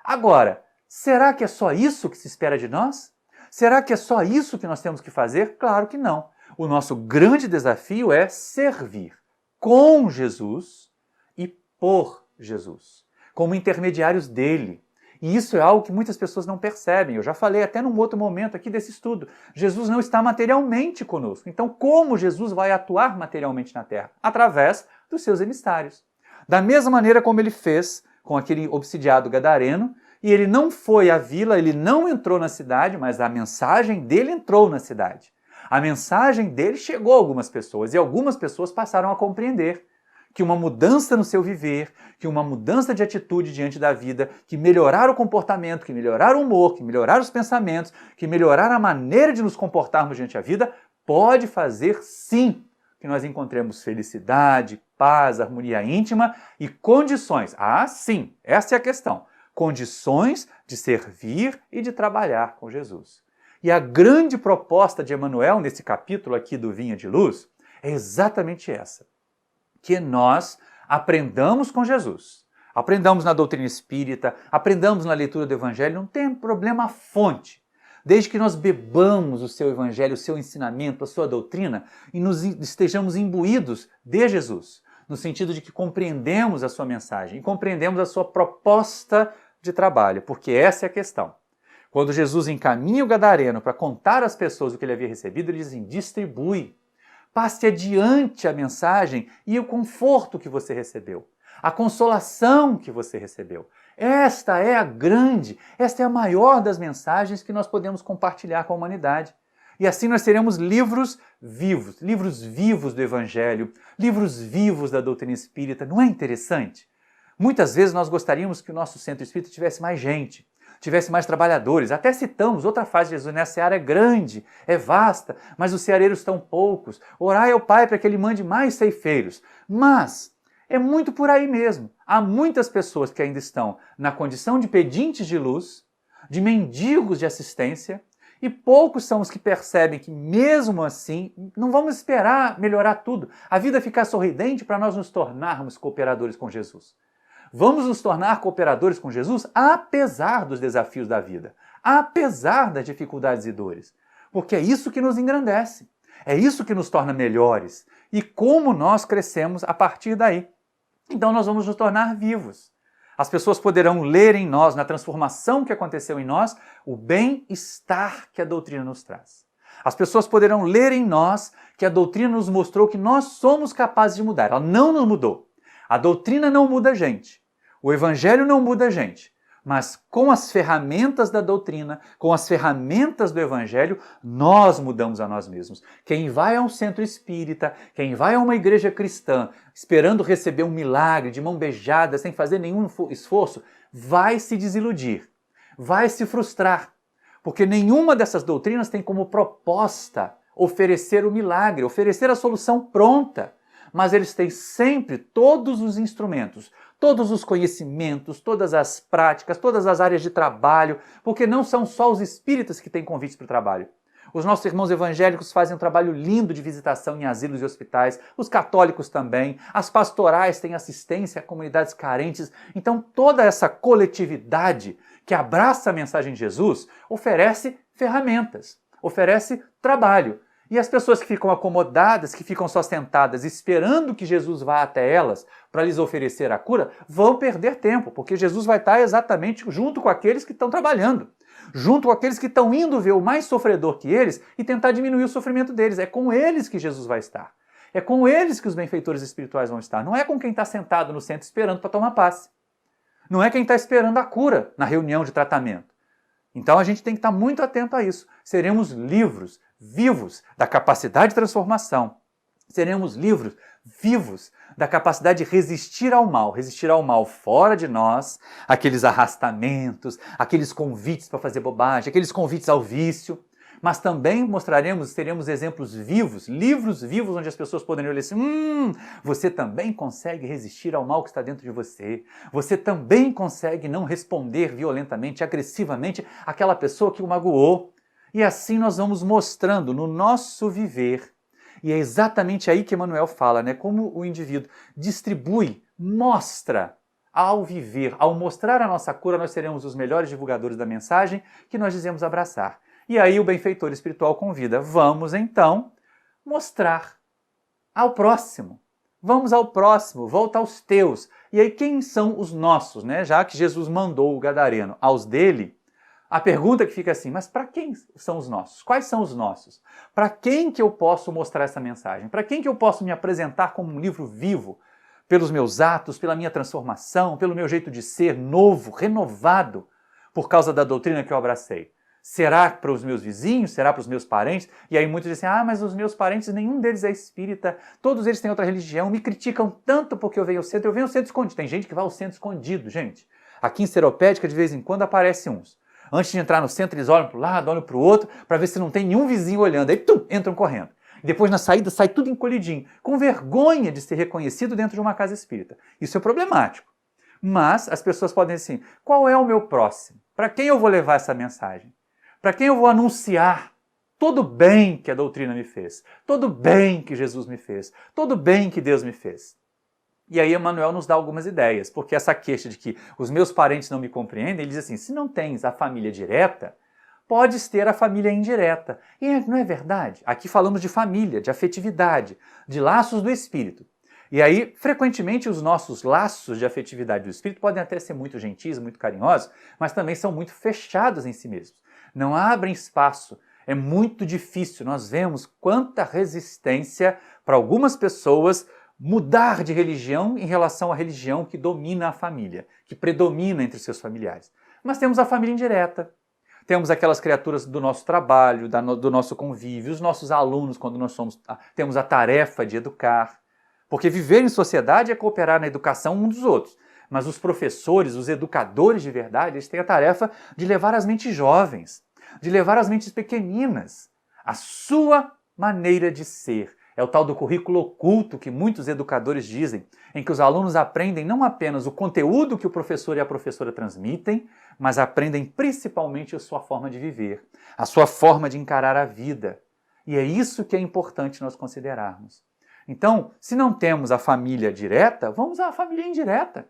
Agora, será que é só isso que se espera de nós? Será que é só isso que nós temos que fazer? Claro que não. O nosso grande desafio é servir. com Jesus e por Jesus, como intermediários dele. E isso é algo que muitas pessoas não percebem. Eu já falei até num outro momento aqui desse estudo. Jesus não está materialmente conosco. Então, como Jesus vai atuar materialmente na terra? Através dos seus emissários. Da mesma maneira como ele fez com aquele obsidiado gadareno, e ele não foi à vila, ele não entrou na cidade, mas a mensagem dele entrou na cidade. A mensagem dele chegou a algumas pessoas, e algumas pessoas passaram a compreender que uma mudança no seu viver, que uma mudança de atitude diante da vida, que melhorar o comportamento, que melhorar o humor, que melhorar os pensamentos, que melhorar a maneira de nos comportarmos diante da vida, pode fazer sim que nós encontremos felicidade, paz, harmonia íntima e condições. Ah, sim, essa é a questão. Condições de servir e de trabalhar com Jesus. E a grande proposta de Emmanuel nesse capítulo aqui do Vinha de Luz é exatamente essa. Que nós aprendamos com Jesus, aprendamos na doutrina espírita, aprendamos na leitura do Evangelho, não tem problema a fonte, desde que nós bebamos o seu Evangelho, o seu ensinamento, a sua doutrina e nos estejamos imbuídos de Jesus, no sentido de que compreendemos a sua mensagem e compreendemos a sua proposta de trabalho, porque essa é a questão. Quando Jesus encaminha o gadareno para contar às pessoas o que ele havia recebido, ele diz assim, distribui. Passe adiante a mensagem e o conforto que você recebeu, a consolação que você recebeu. Esta é a maior das mensagens que nós podemos compartilhar com a humanidade. E assim nós teremos livros vivos do Evangelho, livros vivos da doutrina espírita. Não é interessante? Muitas vezes nós gostaríamos que o nosso centro espírita tivesse mais gente, tivesse mais trabalhadores. Até citamos outra frase de Jesus, né? A seara é grande, é vasta, mas os ceareiros estão poucos. Orai ao Pai para que Ele mande mais ceifeiros. Mas é muito por aí mesmo. Há muitas pessoas que ainda estão na condição de pedintes de luz, de mendigos de assistência, e poucos são os que percebem que mesmo assim, não vamos esperar melhorar tudo, a vida ficar sorridente para nós nos tornarmos cooperadores com Jesus. Vamos nos tornar cooperadores com Jesus apesar dos desafios da vida, apesar das dificuldades e dores, porque é isso que nos engrandece, é isso que nos torna melhores e como nós crescemos a partir daí. Então nós vamos nos tornar vivos. As pessoas poderão ler em nós, na transformação que aconteceu em nós, o bem-estar que a doutrina nos traz. As pessoas poderão ler em nós que a doutrina nos mostrou que nós somos capazes de mudar. Ela não nos mudou. A doutrina não muda a gente. O Evangelho não muda a gente. Mas com as ferramentas da doutrina, com as ferramentas do Evangelho, nós mudamos a nós mesmos. Quem vai a um centro espírita, quem vai a uma igreja cristã, esperando receber um milagre de mão beijada, sem fazer nenhum esforço, vai se desiludir, vai se frustrar. Porque nenhuma dessas doutrinas tem como proposta oferecer o milagre, oferecer a solução pronta. Mas eles têm sempre todos os instrumentos, todos os conhecimentos, todas as práticas, todas as áreas de trabalho, porque não são só os espíritas que têm convites para o trabalho. Os nossos irmãos evangélicos fazem um trabalho lindo de visitação em asilos e hospitais, os católicos também, as pastorais têm assistência a comunidades carentes. Então toda essa coletividade que abraça a mensagem de Jesus oferece ferramentas, oferece trabalho. E as pessoas que ficam acomodadas, que ficam só sentadas esperando que Jesus vá até elas para lhes oferecer a cura, vão perder tempo, porque Jesus vai estar exatamente junto com aqueles que estão trabalhando, junto com aqueles que estão indo ver o mais sofredor que eles e tentar diminuir o sofrimento deles. É com eles que Jesus vai estar. É com eles que os benfeitores espirituais vão estar. Não é com quem está sentado no centro esperando para tomar passe. Não é quem está esperando a cura na reunião de tratamento. Então a gente tem que estar muito atento a isso. Seremos livros vivos da capacidade de transformação. Seremos livros vivos da capacidade de resistir ao mal fora de nós, aqueles arrastamentos, aqueles convites para fazer bobagem, aqueles convites ao vício, mas também teremos exemplos vivos, livros vivos onde as pessoas poderão ler assim, você também consegue resistir ao mal que está dentro de você, você também consegue não responder violentamente, agressivamente àquela pessoa que o magoou. E assim nós vamos mostrando no nosso viver, e é exatamente aí que Emmanuel fala, né? Como o indivíduo distribui, mostra ao viver, ao mostrar a nossa cura, nós seremos os melhores divulgadores da mensagem que nós dizemos abraçar. E aí o benfeitor espiritual convida, vamos então mostrar ao próximo, Vamos ao próximo, volta aos teus. E aí quem são os nossos, né? Já que Jesus mandou o gadareno aos dele, a pergunta que fica assim, mas para quem são os nossos? Quais são os nossos? Para quem que eu posso mostrar essa mensagem? Para quem que eu posso me apresentar como um livro vivo? Pelos meus atos, pela minha transformação, pelo meu jeito de ser novo, renovado, por causa da doutrina que eu abracei. Será para os meus vizinhos? Será para os meus parentes? E aí muitos dizem, mas os meus parentes, nenhum deles é espírita, todos eles têm outra religião, me criticam tanto porque eu venho ao centro escondido. Tem gente que vai ao centro escondido, gente. Aqui em Seropédica, de vez em quando, aparecem uns. Antes de entrar no centro, eles olham para o lado, olham para o outro, para ver se não tem nenhum vizinho olhando. Aí, entram correndo. Depois, na saída, sai tudo encolhidinho, com vergonha de ser reconhecido dentro de uma casa espírita. Isso é problemático. Mas as pessoas podem dizer assim, qual é o meu próximo? Para quem eu vou levar essa mensagem? Para quem eu vou anunciar todo o bem que a doutrina me fez? Todo o bem que Jesus me fez? Todo o bem que Deus me fez? E aí Emmanuel nos dá algumas ideias, porque essa queixa de que os meus parentes não me compreendem, ele diz assim, se não tens a família direta, podes ter a família indireta. E não é verdade? Aqui falamos de família, de afetividade, de laços do espírito. E aí, frequentemente, os nossos laços de afetividade do espírito podem até ser muito gentis, muito carinhosos, mas também são muito fechados em si mesmos. Não abrem espaço. É muito difícil. Nós vemos quanta resistência para algumas pessoas mudar de religião em relação à religião que domina a família, que predomina entre seus familiares. Mas temos a família indireta. Temos aquelas criaturas do nosso trabalho, do nosso convívio, os nossos alunos, quando nós temos a tarefa de educar. Porque viver em sociedade é cooperar na educação uns dos outros. Mas os professores, os educadores de verdade, eles têm a tarefa de levar as mentes jovens, de levar as mentes pequeninas, a sua maneira de ser. É o tal do currículo oculto que muitos educadores dizem, em que os alunos aprendem não apenas o conteúdo que o professor e a professora transmitem, mas aprendem principalmente a sua forma de viver, a sua forma de encarar a vida. E é isso que é importante nós considerarmos. Então, se não temos a família direta, vamos à família indireta.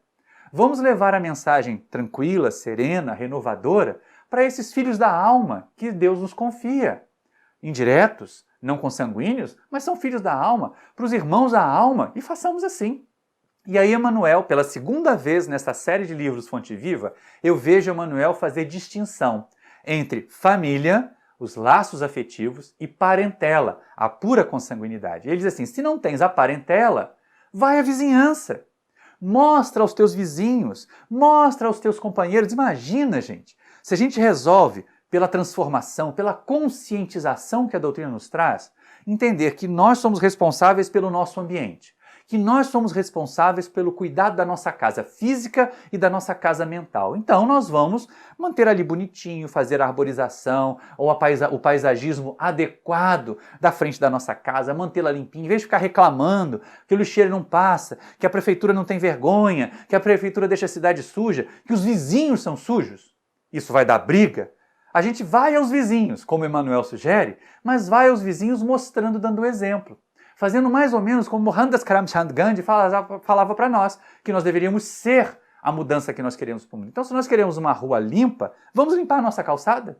Vamos levar a mensagem tranquila, serena, renovadora para esses filhos da alma que Deus nos confia. Indiretos, não consanguíneos, mas são filhos da alma, para os irmãos da alma, e façamos assim. E aí Emmanuel, pela segunda vez nessa série de livros Fonte Viva, eu vejo Emmanuel fazer distinção entre família, os laços afetivos, e parentela, a pura consanguinidade. Ele diz assim, se não tens a parentela, vai à vizinhança. Mostra aos teus vizinhos, mostra aos teus companheiros. Imagina, gente, se a gente resolve, pela transformação, pela conscientização que a doutrina nos traz, entender que nós somos responsáveis pelo nosso ambiente, que nós somos responsáveis pelo cuidado da nossa casa física e da nossa casa mental. Então nós vamos manter ali bonitinho, fazer a arborização ou o paisagismo adequado da frente da nossa casa, mantê-la limpinha, em vez de ficar reclamando que o lixeiro não passa, que a prefeitura não tem vergonha, que a prefeitura deixa a cidade suja, que os vizinhos são sujos. Isso vai dar briga. A gente vai aos vizinhos, como Emmanuel sugere, mas vai aos vizinhos mostrando, dando exemplo. Fazendo mais ou menos como Mohandas Karamchand Gandhi falava para nós, que nós deveríamos ser a mudança que nós queremos para o mundo. Então, se nós queremos uma rua limpa, vamos limpar a nossa calçada?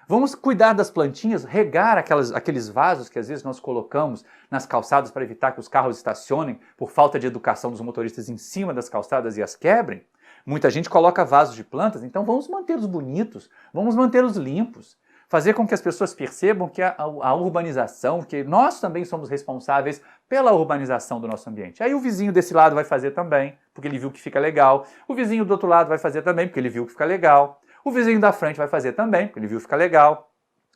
Vamos cuidar das plantinhas, regar aqueles vasos que às vezes nós colocamos nas calçadas para evitar que os carros estacionem por falta de educação dos motoristas em cima das calçadas e as quebrem? Muita gente coloca vasos de plantas, então vamos mantê-los bonitos, vamos mantê-los limpos. Fazer com que as pessoas percebam que a urbanização, que nós também somos responsáveis pela urbanização do nosso ambiente. Aí o vizinho desse lado vai fazer também, porque ele viu que fica legal. O vizinho do outro lado vai fazer também, porque ele viu que fica legal. O vizinho da frente vai fazer também, porque ele viu que fica legal.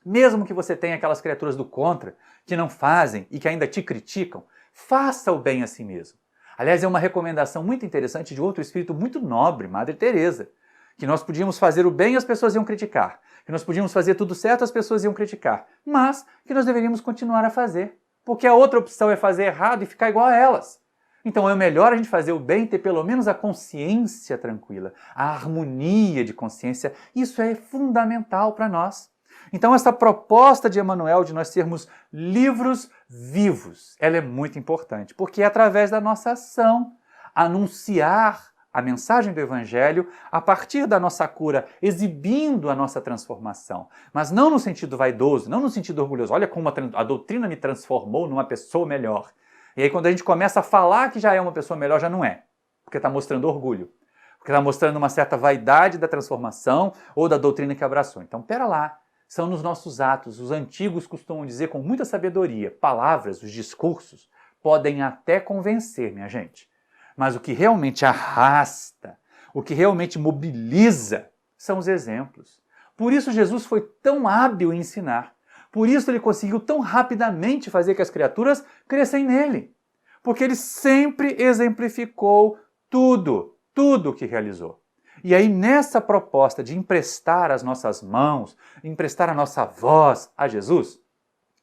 Mesmo que você tenha aquelas criaturas do contra, que não fazem e que ainda te criticam, faça o bem a si mesmo. Aliás, é uma recomendação muito interessante de outro espírito muito nobre, Madre Teresa, que nós podíamos fazer o bem e as pessoas iam criticar, que nós podíamos fazer tudo certo, as pessoas iam criticar, mas que nós deveríamos continuar a fazer, porque a outra opção é fazer errado e ficar igual a elas. Então é melhor a gente fazer o bem e ter pelo menos a consciência tranquila, a harmonia de consciência. Isso é fundamental para nós. Então essa proposta de Emmanuel de nós sermos livros vivos, ela é muito importante, porque é através da nossa ação, anunciar a mensagem do Evangelho a partir da nossa cura, exibindo a nossa transformação. Mas não no sentido vaidoso, não no sentido orgulhoso. Olha como a doutrina me transformou numa pessoa melhor. E aí quando a gente começa a falar que já é uma pessoa melhor, já não é. Porque está mostrando orgulho. Porque está mostrando uma certa vaidade da transformação ou da doutrina que abraçou. Então, pera lá. São nos nossos atos. Os antigos costumam dizer com muita sabedoria, palavras, os discursos, podem até convencer, minha gente. Mas o que realmente arrasta, o que realmente mobiliza, são os exemplos. Por isso Jesus foi tão hábil em ensinar. Por isso ele conseguiu tão rapidamente fazer que as criaturas crescem nele. Porque ele sempre exemplificou tudo o que realizou. E aí, nessa proposta de emprestar as nossas mãos, emprestar a nossa voz a Jesus,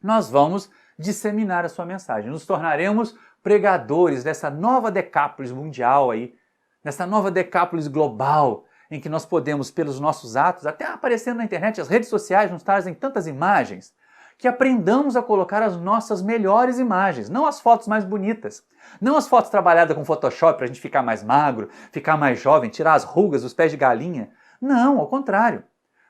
nós vamos disseminar a sua mensagem. Nos tornaremos pregadores dessa nova decápolis mundial aí, nessa nova decápolis global, em que nós podemos, pelos nossos atos, até aparecendo na internet, as redes sociais nos trazem tantas imagens, que aprendamos a colocar as nossas melhores imagens, não as fotos mais bonitas, não as fotos trabalhadas com Photoshop para a gente ficar mais magro, ficar mais jovem, tirar as rugas dos pés de galinha. Não, ao contrário.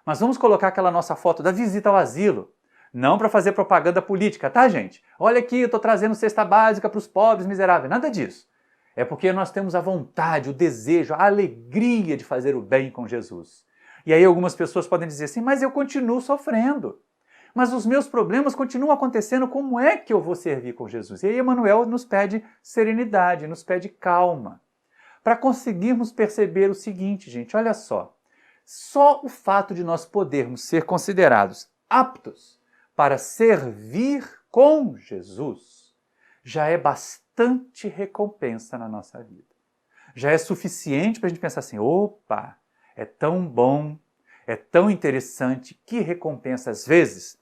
Mas vamos colocar aquela nossa foto da visita ao asilo, não para fazer propaganda política, tá, gente? Olha aqui, eu estou trazendo cesta básica para os pobres miseráveis, nada disso. É porque nós temos a vontade, o desejo, a alegria de fazer o bem com Jesus. E aí algumas pessoas podem dizer assim, mas eu continuo sofrendo. Mas os meus problemas continuam acontecendo, como é que eu vou servir com Jesus? E aí Emmanuel nos pede serenidade, nos pede calma, para conseguirmos perceber o seguinte, gente, olha só o fato de nós podermos ser considerados aptos para servir com Jesus já é bastante recompensa na nossa vida. Já é suficiente para a gente pensar assim, opa, é tão bom, é tão interessante, que recompensa. Às vezes,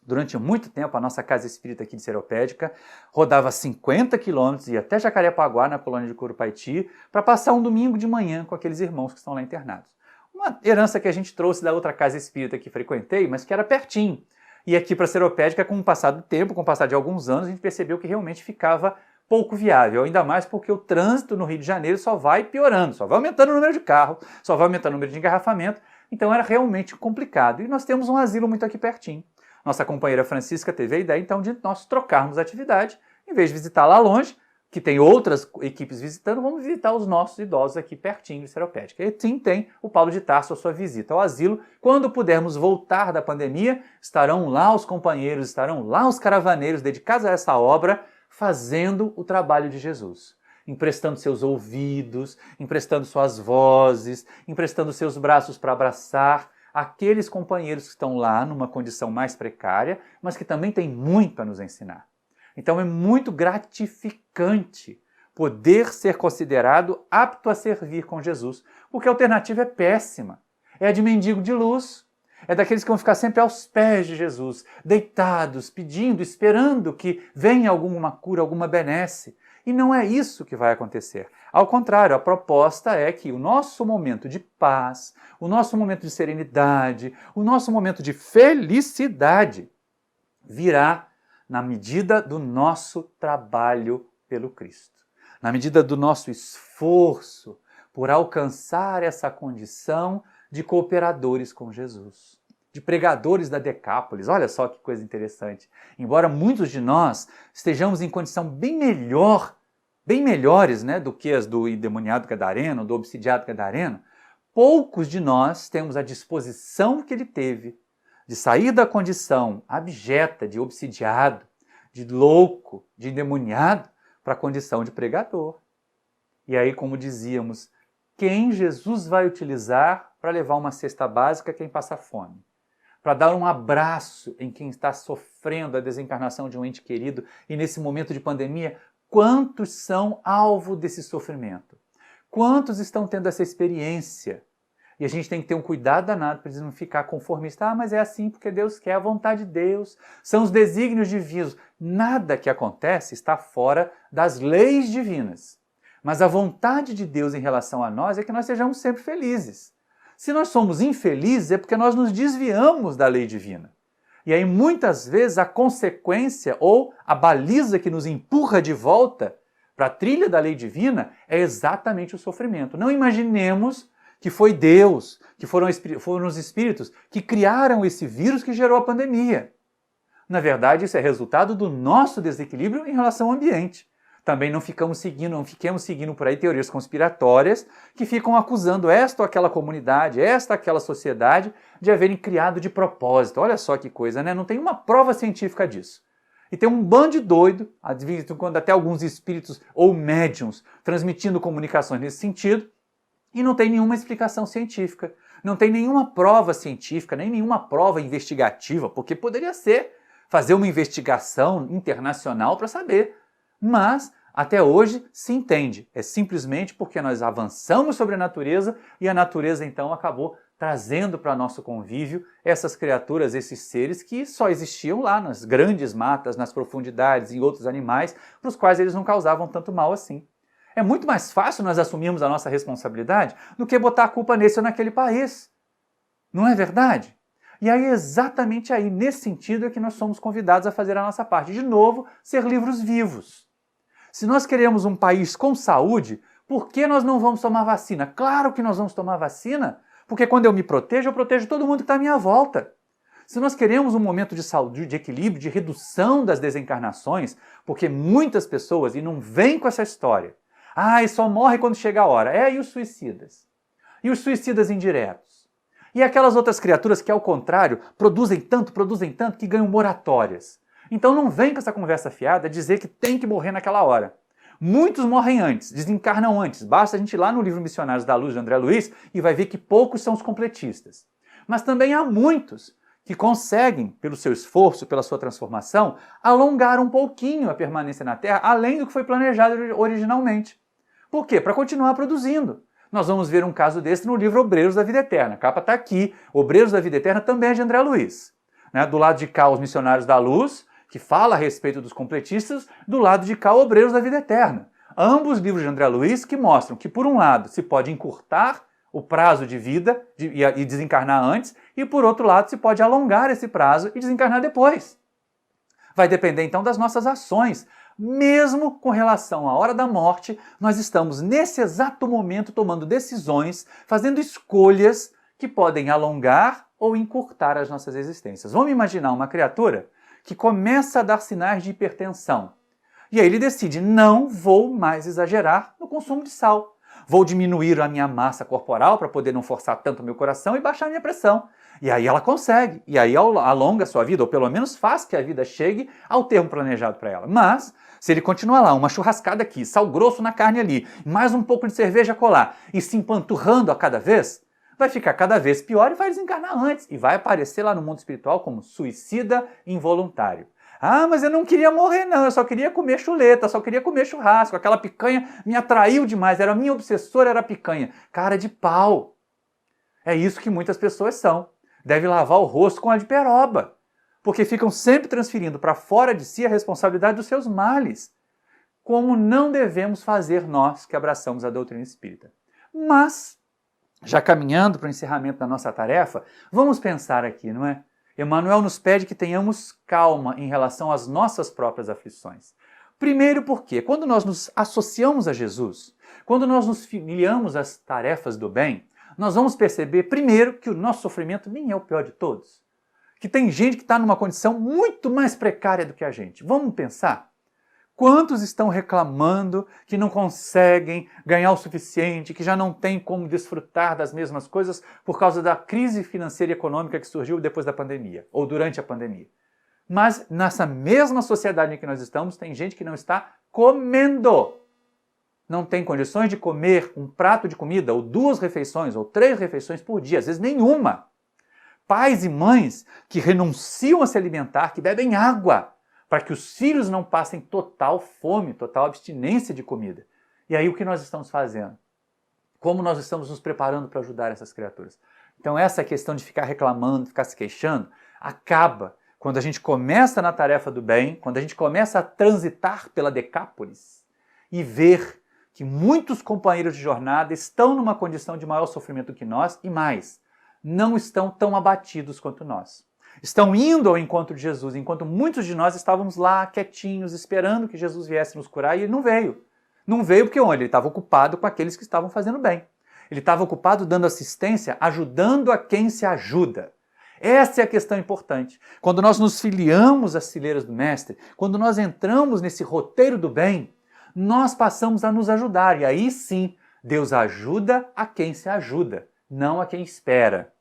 durante muito tempo, a nossa casa espírita aqui de Seropédica rodava 50 quilômetros, ia até Jacarepaguá, na colônia de Curupaiti, para passar um domingo de manhã com aqueles irmãos que estão lá internados. Uma herança que a gente trouxe da outra casa espírita que frequentei, mas que era pertinho. E aqui para Seropédica, com o passar do tempo, com o passar de alguns anos, a gente percebeu que realmente ficava pouco viável, ainda mais porque o trânsito no Rio de Janeiro só vai piorando, só vai aumentando o número de carros, só vai aumentando o número de engarrafamento, então era realmente complicado. E nós temos um asilo muito aqui pertinho. Nossa companheira Francisca teve a ideia, então, de nós trocarmos a atividade. Em vez de visitar lá longe, que tem outras equipes visitando, vamos visitar os nossos idosos aqui pertinho de Seropédica. E sim, tem o Paulo de Tarso, a sua visita ao asilo. Quando pudermos voltar da pandemia, estarão lá os companheiros, estarão lá os caravaneiros dedicados a essa obra, fazendo o trabalho de Jesus. Emprestando seus ouvidos, emprestando suas vozes, emprestando seus braços para abraçar aqueles companheiros que estão lá numa condição mais precária, mas que também têm muito a nos ensinar. Então é muito gratificante poder ser considerado apto a servir com Jesus, porque a alternativa é péssima. É a de mendigo de luz, é daqueles que vão ficar sempre aos pés de Jesus, deitados, pedindo, esperando que venha alguma cura, alguma benesse. E não é isso que vai acontecer. Ao contrário, a proposta é que o nosso momento de paz, o nosso momento de serenidade, o nosso momento de felicidade virá na medida do nosso trabalho pelo Cristo, na medida do nosso esforço por alcançar essa condição de cooperadores com Jesus, de pregadores da Decápolis. Olha só que coisa interessante. Embora muitos de nós estejamos em condição bem melhores, né, do que as do endemoniado gadareno, do obsidiado gadareno, poucos de nós temos a disposição que ele teve de sair da condição abjeta de obsidiado, de louco, de endemoniado, para a condição de pregador. E aí, como dizíamos, quem Jesus vai utilizar para levar uma cesta básica a quem passa fome? Para dar um abraço em quem está sofrendo a desencarnação de um ente querido e nesse momento de pandemia, quantos são alvo desse sofrimento? Quantos estão tendo essa experiência? E a gente tem que ter um cuidado danado para eles não ficar conformistas. Ah, mas é assim porque Deus quer, a vontade de Deus, são os desígnios divinos. Nada que acontece está fora das leis divinas. Mas a vontade de Deus em relação a nós é que nós sejamos sempre felizes. Se nós somos infelizes é porque nós nos desviamos da lei divina. E aí muitas vezes a consequência ou a baliza que nos empurra de volta para a trilha da lei divina é exatamente o sofrimento. Não imaginemos que foi Deus, que foram os espíritos que criaram esse vírus que gerou a pandemia. Na verdade, isso é resultado do nosso desequilíbrio em relação ao ambiente. Também não fiquemos seguindo por aí teorias conspiratórias que ficam acusando esta ou aquela comunidade, esta ou aquela sociedade de haverem criado de propósito. Olha só que coisa, né? Não tem uma prova científica disso. E tem um bando de doido, quando até alguns espíritos ou médiums transmitindo comunicações nesse sentido, e não tem nenhuma explicação científica. Não tem nenhuma prova científica, nem nenhuma prova investigativa, porque poderia ser fazer uma investigação internacional para saber. Mas, até hoje, se entende. É simplesmente porque nós avançamos sobre a natureza e a natureza, então, acabou trazendo para nosso convívio essas criaturas, esses seres que só existiam lá nas grandes matas, nas profundidades, em outros animais, para os quais eles não causavam tanto mal assim. É muito mais fácil nós assumirmos a nossa responsabilidade do que botar a culpa nesse ou naquele país. Não é verdade? E aí, exatamente aí, nesse sentido, é que nós somos convidados a fazer a nossa parte. De novo, ser livros vivos. Se nós queremos um país com saúde, por que nós não vamos tomar vacina? Claro que nós vamos tomar vacina, porque quando eu me protejo, eu protejo todo mundo que está à minha volta. Se nós queremos um momento de saúde, de equilíbrio, de redução das desencarnações, porque muitas pessoas, e não vem com essa história, e só morre quando chega a hora. E os suicidas? E os suicidas indiretos? E aquelas outras criaturas que, ao contrário, produzem tanto, que ganham moratórias. Então não vem com essa conversa fiada dizer que tem que morrer naquela hora. Muitos morrem antes, desencarnam antes. Basta a gente ir lá no livro Missionários da Luz, de André Luiz, e vai ver que poucos são os completistas. Mas também há muitos que conseguem, pelo seu esforço, pela sua transformação, alongar um pouquinho a permanência na Terra, além do que foi planejado originalmente. Por quê? Para continuar produzindo. Nós vamos ver um caso desse no livro Obreiros da Vida Eterna. A capa está aqui. Obreiros da Vida Eterna também é de André Luiz. Do lado de cá, os Missionários da Luz, que fala a respeito dos completistas, do lado de cá, Obreiros da Vida Eterna. Ambos livros de André Luiz que mostram que, por um lado, se pode encurtar o prazo de vida e desencarnar antes, e, por outro lado, se pode alongar esse prazo e desencarnar depois. Vai depender, então, das nossas ações. Mesmo com relação à hora da morte, nós estamos, nesse exato momento, tomando decisões, fazendo escolhas que podem alongar ou encurtar as nossas existências. Vamos imaginar uma criatura que começa a dar sinais de hipertensão. E aí ele decide, não vou mais exagerar no consumo de sal. Vou diminuir a minha massa corporal para poder não forçar tanto o meu coração e baixar a minha pressão. E aí ela consegue. E aí alonga a sua vida, ou pelo menos faz que a vida chegue ao termo planejado para ela. Mas, se ele continuar lá, uma churrascada aqui, sal grosso na carne ali, mais um pouco de cerveja colar, e se empanturrando a cada vez, vai ficar cada vez pior e vai desencarnar antes. E vai aparecer lá no mundo espiritual como suicida involuntário. Mas eu não queria morrer não, eu só queria comer chuleta, só queria comer churrasco, aquela picanha me atraiu demais, era a minha obsessora, era a picanha. Cara de pau. É isso que muitas pessoas são. Deve lavar o rosto com a de peroba, porque ficam sempre transferindo para fora de si a responsabilidade dos seus males, como não devemos fazer nós que abraçamos a doutrina espírita. Mas, já caminhando para o encerramento da nossa tarefa, vamos pensar aqui, não é? Emmanuel nos pede que tenhamos calma em relação às nossas próprias aflições. Primeiro porque, quando nós nos associamos a Jesus, quando nós nos filiamos às tarefas do bem, nós vamos perceber, primeiro, que o nosso sofrimento nem é o pior de todos. Que tem gente que está numa condição muito mais precária do que a gente. Vamos pensar? Quantos estão reclamando que não conseguem ganhar o suficiente, que já não têm como desfrutar das mesmas coisas por causa da crise financeira e econômica que surgiu depois da pandemia, ou durante a pandemia? Mas nessa mesma sociedade em que nós estamos, tem gente que não está comendo. Não tem condições de comer um prato de comida, ou 2 refeições, ou 3 refeições por dia, às vezes nenhuma. Pais e mães que renunciam a se alimentar, que bebem água, para que os filhos não passem total fome, total abstinência de comida. E aí o que nós estamos fazendo? Como nós estamos nos preparando para ajudar essas criaturas? Então essa questão de ficar reclamando, ficar se queixando, acaba quando a gente começa na tarefa do bem, quando a gente começa a transitar pela Decápolis e ver que muitos companheiros de jornada estão numa condição de maior sofrimento que nós e mais, não estão tão abatidos quanto nós. Estão indo ao encontro de Jesus, enquanto muitos de nós estávamos lá quietinhos, esperando que Jesus viesse nos curar, e ele não veio. Não veio porque onde? Ele estava ocupado com aqueles que estavam fazendo bem. Ele estava ocupado dando assistência, ajudando a quem se ajuda. Essa é a questão importante. Quando nós nos filiamos às fileiras do Mestre, quando nós entramos nesse roteiro do bem, nós passamos a nos ajudar. E aí sim, Deus ajuda a quem se ajuda, não a quem espera.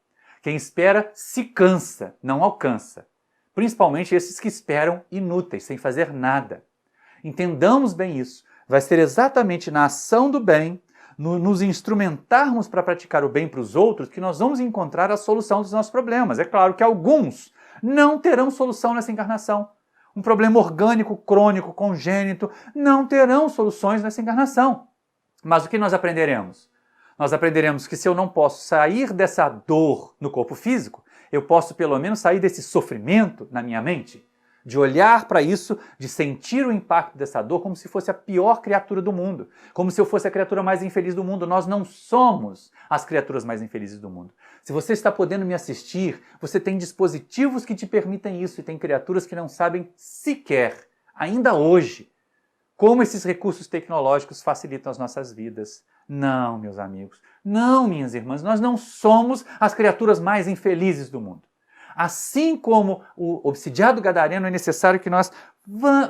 Quem espera se cansa, não alcança. Principalmente esses que esperam inúteis, sem fazer nada. Entendamos bem isso. Vai ser exatamente na ação do bem, nos instrumentarmos para praticar o bem para os outros, que nós vamos encontrar a solução dos nossos problemas. É claro que alguns não terão solução nessa encarnação. Um problema orgânico, crônico, congênito, não terão soluções nessa encarnação. Mas o que nós aprenderemos? Nós aprenderemos que se eu não posso sair dessa dor no corpo físico, eu posso pelo menos sair desse sofrimento na minha mente, de olhar para isso, de sentir o impacto dessa dor como se fosse a pior criatura do mundo, como se eu fosse a criatura mais infeliz do mundo. Nós não somos as criaturas mais infelizes do mundo. Se você está podendo me assistir, você tem dispositivos que te permitem isso, e tem criaturas que não sabem sequer, ainda hoje, como esses recursos tecnológicos facilitam as nossas vidas. Não, meus amigos, não, minhas irmãs, nós não somos as criaturas mais infelizes do mundo. Assim como o obsidiado gadareno, é necessário que nós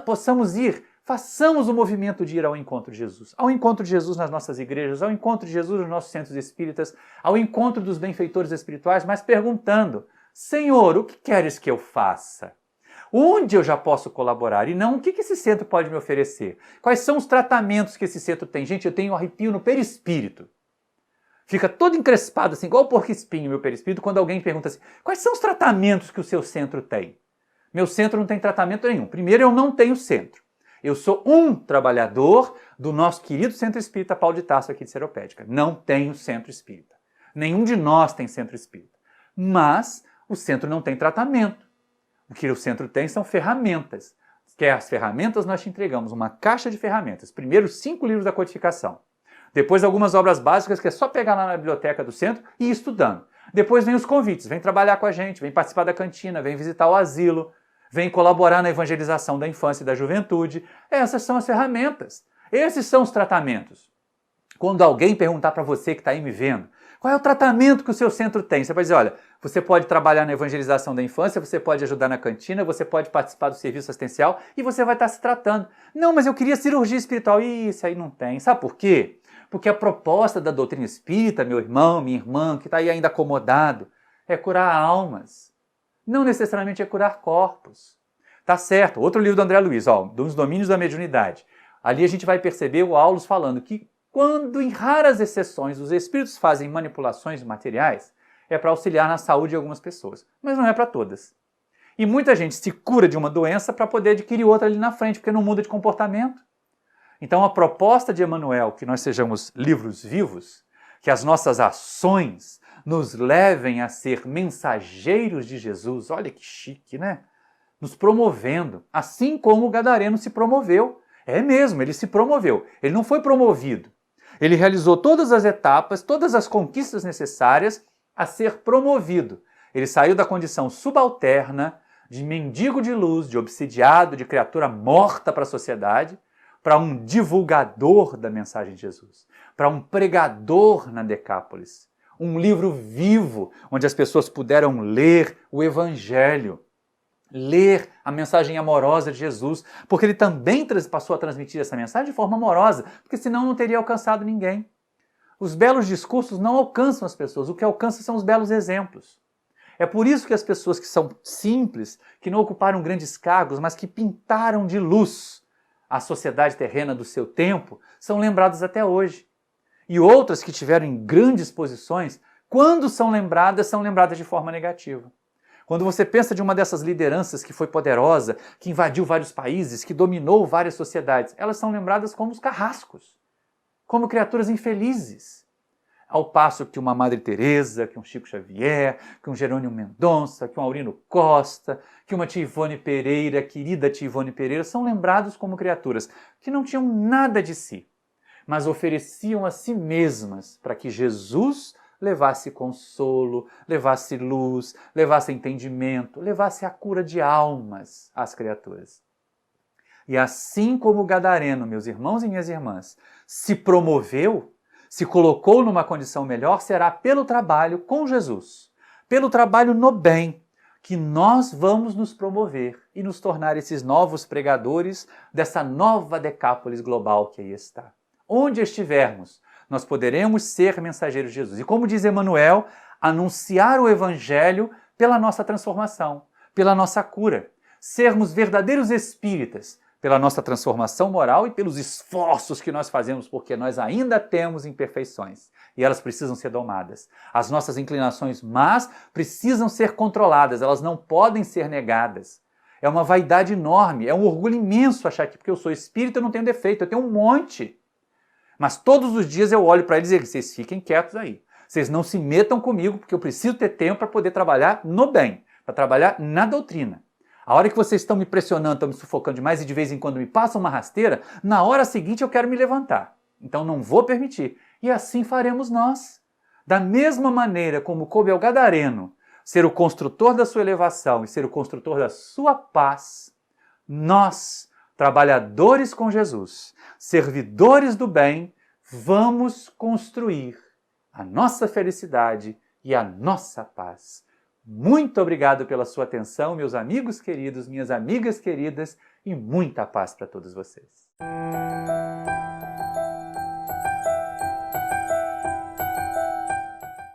possamos ir, façamos o movimento de ir ao encontro de Jesus. Ao encontro de Jesus nas nossas igrejas, ao encontro de Jesus nos nossos centros espíritas, ao encontro dos benfeitores espirituais, mas perguntando: Senhor, o que queres que eu faça? Onde eu já posso colaborar? E não, o que esse centro pode me oferecer? Quais são os tratamentos que esse centro tem? Gente, eu tenho um arrepio no perispírito. Fica todo encrespado, assim, igual o porco-espinho, meu perispírito, quando alguém pergunta assim: quais são os tratamentos que o seu centro tem? Meu centro não tem tratamento nenhum. Primeiro, eu não tenho centro. Eu sou um trabalhador do nosso querido Centro Espírita Paulo de Tarso aqui de Seropédica. Não tenho centro espírita. Nenhum de nós tem centro espírita. Mas o centro não tem tratamento. O que o centro tem são ferramentas. Que as ferramentas nós te entregamos, uma caixa de ferramentas. Primeiro, 5 livros da codificação. Depois, algumas obras básicas que é só pegar lá na biblioteca do centro e ir estudando. Depois vem os convites, vem trabalhar com a gente, vem participar da cantina, vem visitar o asilo, vem colaborar na evangelização da infância e da juventude. Essas são as ferramentas. Esses são os tratamentos. Quando alguém perguntar para você que está aí me vendo, qual é o tratamento que o seu centro tem? Você vai dizer: olha, você pode trabalhar na evangelização da infância, você pode ajudar na cantina, você pode participar do serviço assistencial e você vai estar se tratando. Não, mas eu queria cirurgia espiritual. Isso aí não tem. Sabe por quê? Porque a proposta da doutrina espírita, meu irmão, minha irmã, que está aí ainda acomodado, é curar almas. Não necessariamente é curar corpos. Tá certo. Outro livro do André Luiz, dos domínios da mediunidade. Ali a gente vai perceber o Aulus falando que quando, em raras exceções, os espíritos fazem manipulações materiais, é para auxiliar na saúde de algumas pessoas. Mas não é para todas. E muita gente se cura de uma doença para poder adquirir outra ali na frente, porque não muda de comportamento. Então a proposta de Emmanuel, que nós sejamos livros vivos, que as nossas ações nos levem a ser mensageiros de Jesus, olha que chique, né? Nos promovendo, assim como o gadareno se promoveu. É mesmo, ele se promoveu, ele não foi promovido. Ele realizou todas as etapas, todas as conquistas necessárias a ser promovido. Ele saiu da condição subalterna, de mendigo de luz, de obsidiado, de criatura morta para a sociedade, para um divulgador da mensagem de Jesus, para um pregador na Decápolis, um livro vivo onde as pessoas puderam ler o Evangelho, ler a mensagem amorosa de Jesus, porque ele também passou a transmitir essa mensagem de forma amorosa, porque senão não teria alcançado ninguém. Os belos discursos não alcançam as pessoas, o que alcança são os belos exemplos. É por isso que as pessoas que são simples, que não ocuparam grandes cargos, mas que pintaram de luz a sociedade terrena do seu tempo, são lembradas até hoje. E outras que tiveram em grandes posições, quando são lembradas de forma negativa. Quando você pensa de uma dessas lideranças que foi poderosa, que invadiu vários países, que dominou várias sociedades, elas são lembradas como os carrascos, como criaturas infelizes. Ao passo que uma Madre Teresa, que um Chico Xavier, que um Jerônimo Mendonça, que um Aurino Costa, que uma Tia Ivone Pereira, querida Tia Ivone Pereira, são lembrados como criaturas que não tinham nada de si, mas ofereciam a si mesmas para que Jesus levasse consolo, levasse luz, levasse entendimento, levasse a cura de almas às criaturas. E assim como o gadareno, meus irmãos e minhas irmãs, se promoveu, se colocou numa condição melhor, será pelo trabalho com Jesus, pelo trabalho no bem, que nós vamos nos promover e nos tornar esses novos pregadores dessa nova Decápolis global que aí está. Onde estivermos, nós poderemos ser mensageiros de Jesus. E como diz Emmanuel, anunciar o Evangelho pela nossa transformação, pela nossa cura. Sermos verdadeiros espíritas pela nossa transformação moral e pelos esforços que nós fazemos, porque nós ainda temos imperfeições e elas precisam ser domadas. As nossas inclinações más precisam ser controladas, elas não podem ser negadas. É uma vaidade enorme, é um orgulho imenso achar que porque eu sou espírita eu não tenho defeito, eu tenho um monte. Mas todos os dias eu olho para eles e digo, vocês fiquem quietos aí. Vocês não se metam comigo, porque eu preciso ter tempo para poder trabalhar no bem, para trabalhar na doutrina. A hora que vocês estão me pressionando, estão me sufocando demais e de vez em quando me passam uma rasteira, na hora seguinte eu quero me levantar. Então não vou permitir. E assim faremos nós. Da mesma maneira como coube ao gadareno ser o construtor da sua elevação e ser o construtor da sua paz, nós, trabalhadores com Jesus, servidores do bem, vamos construir a nossa felicidade e a nossa paz. Muito obrigado pela sua atenção, meus amigos queridos, minhas amigas queridas, e muita paz para todos vocês.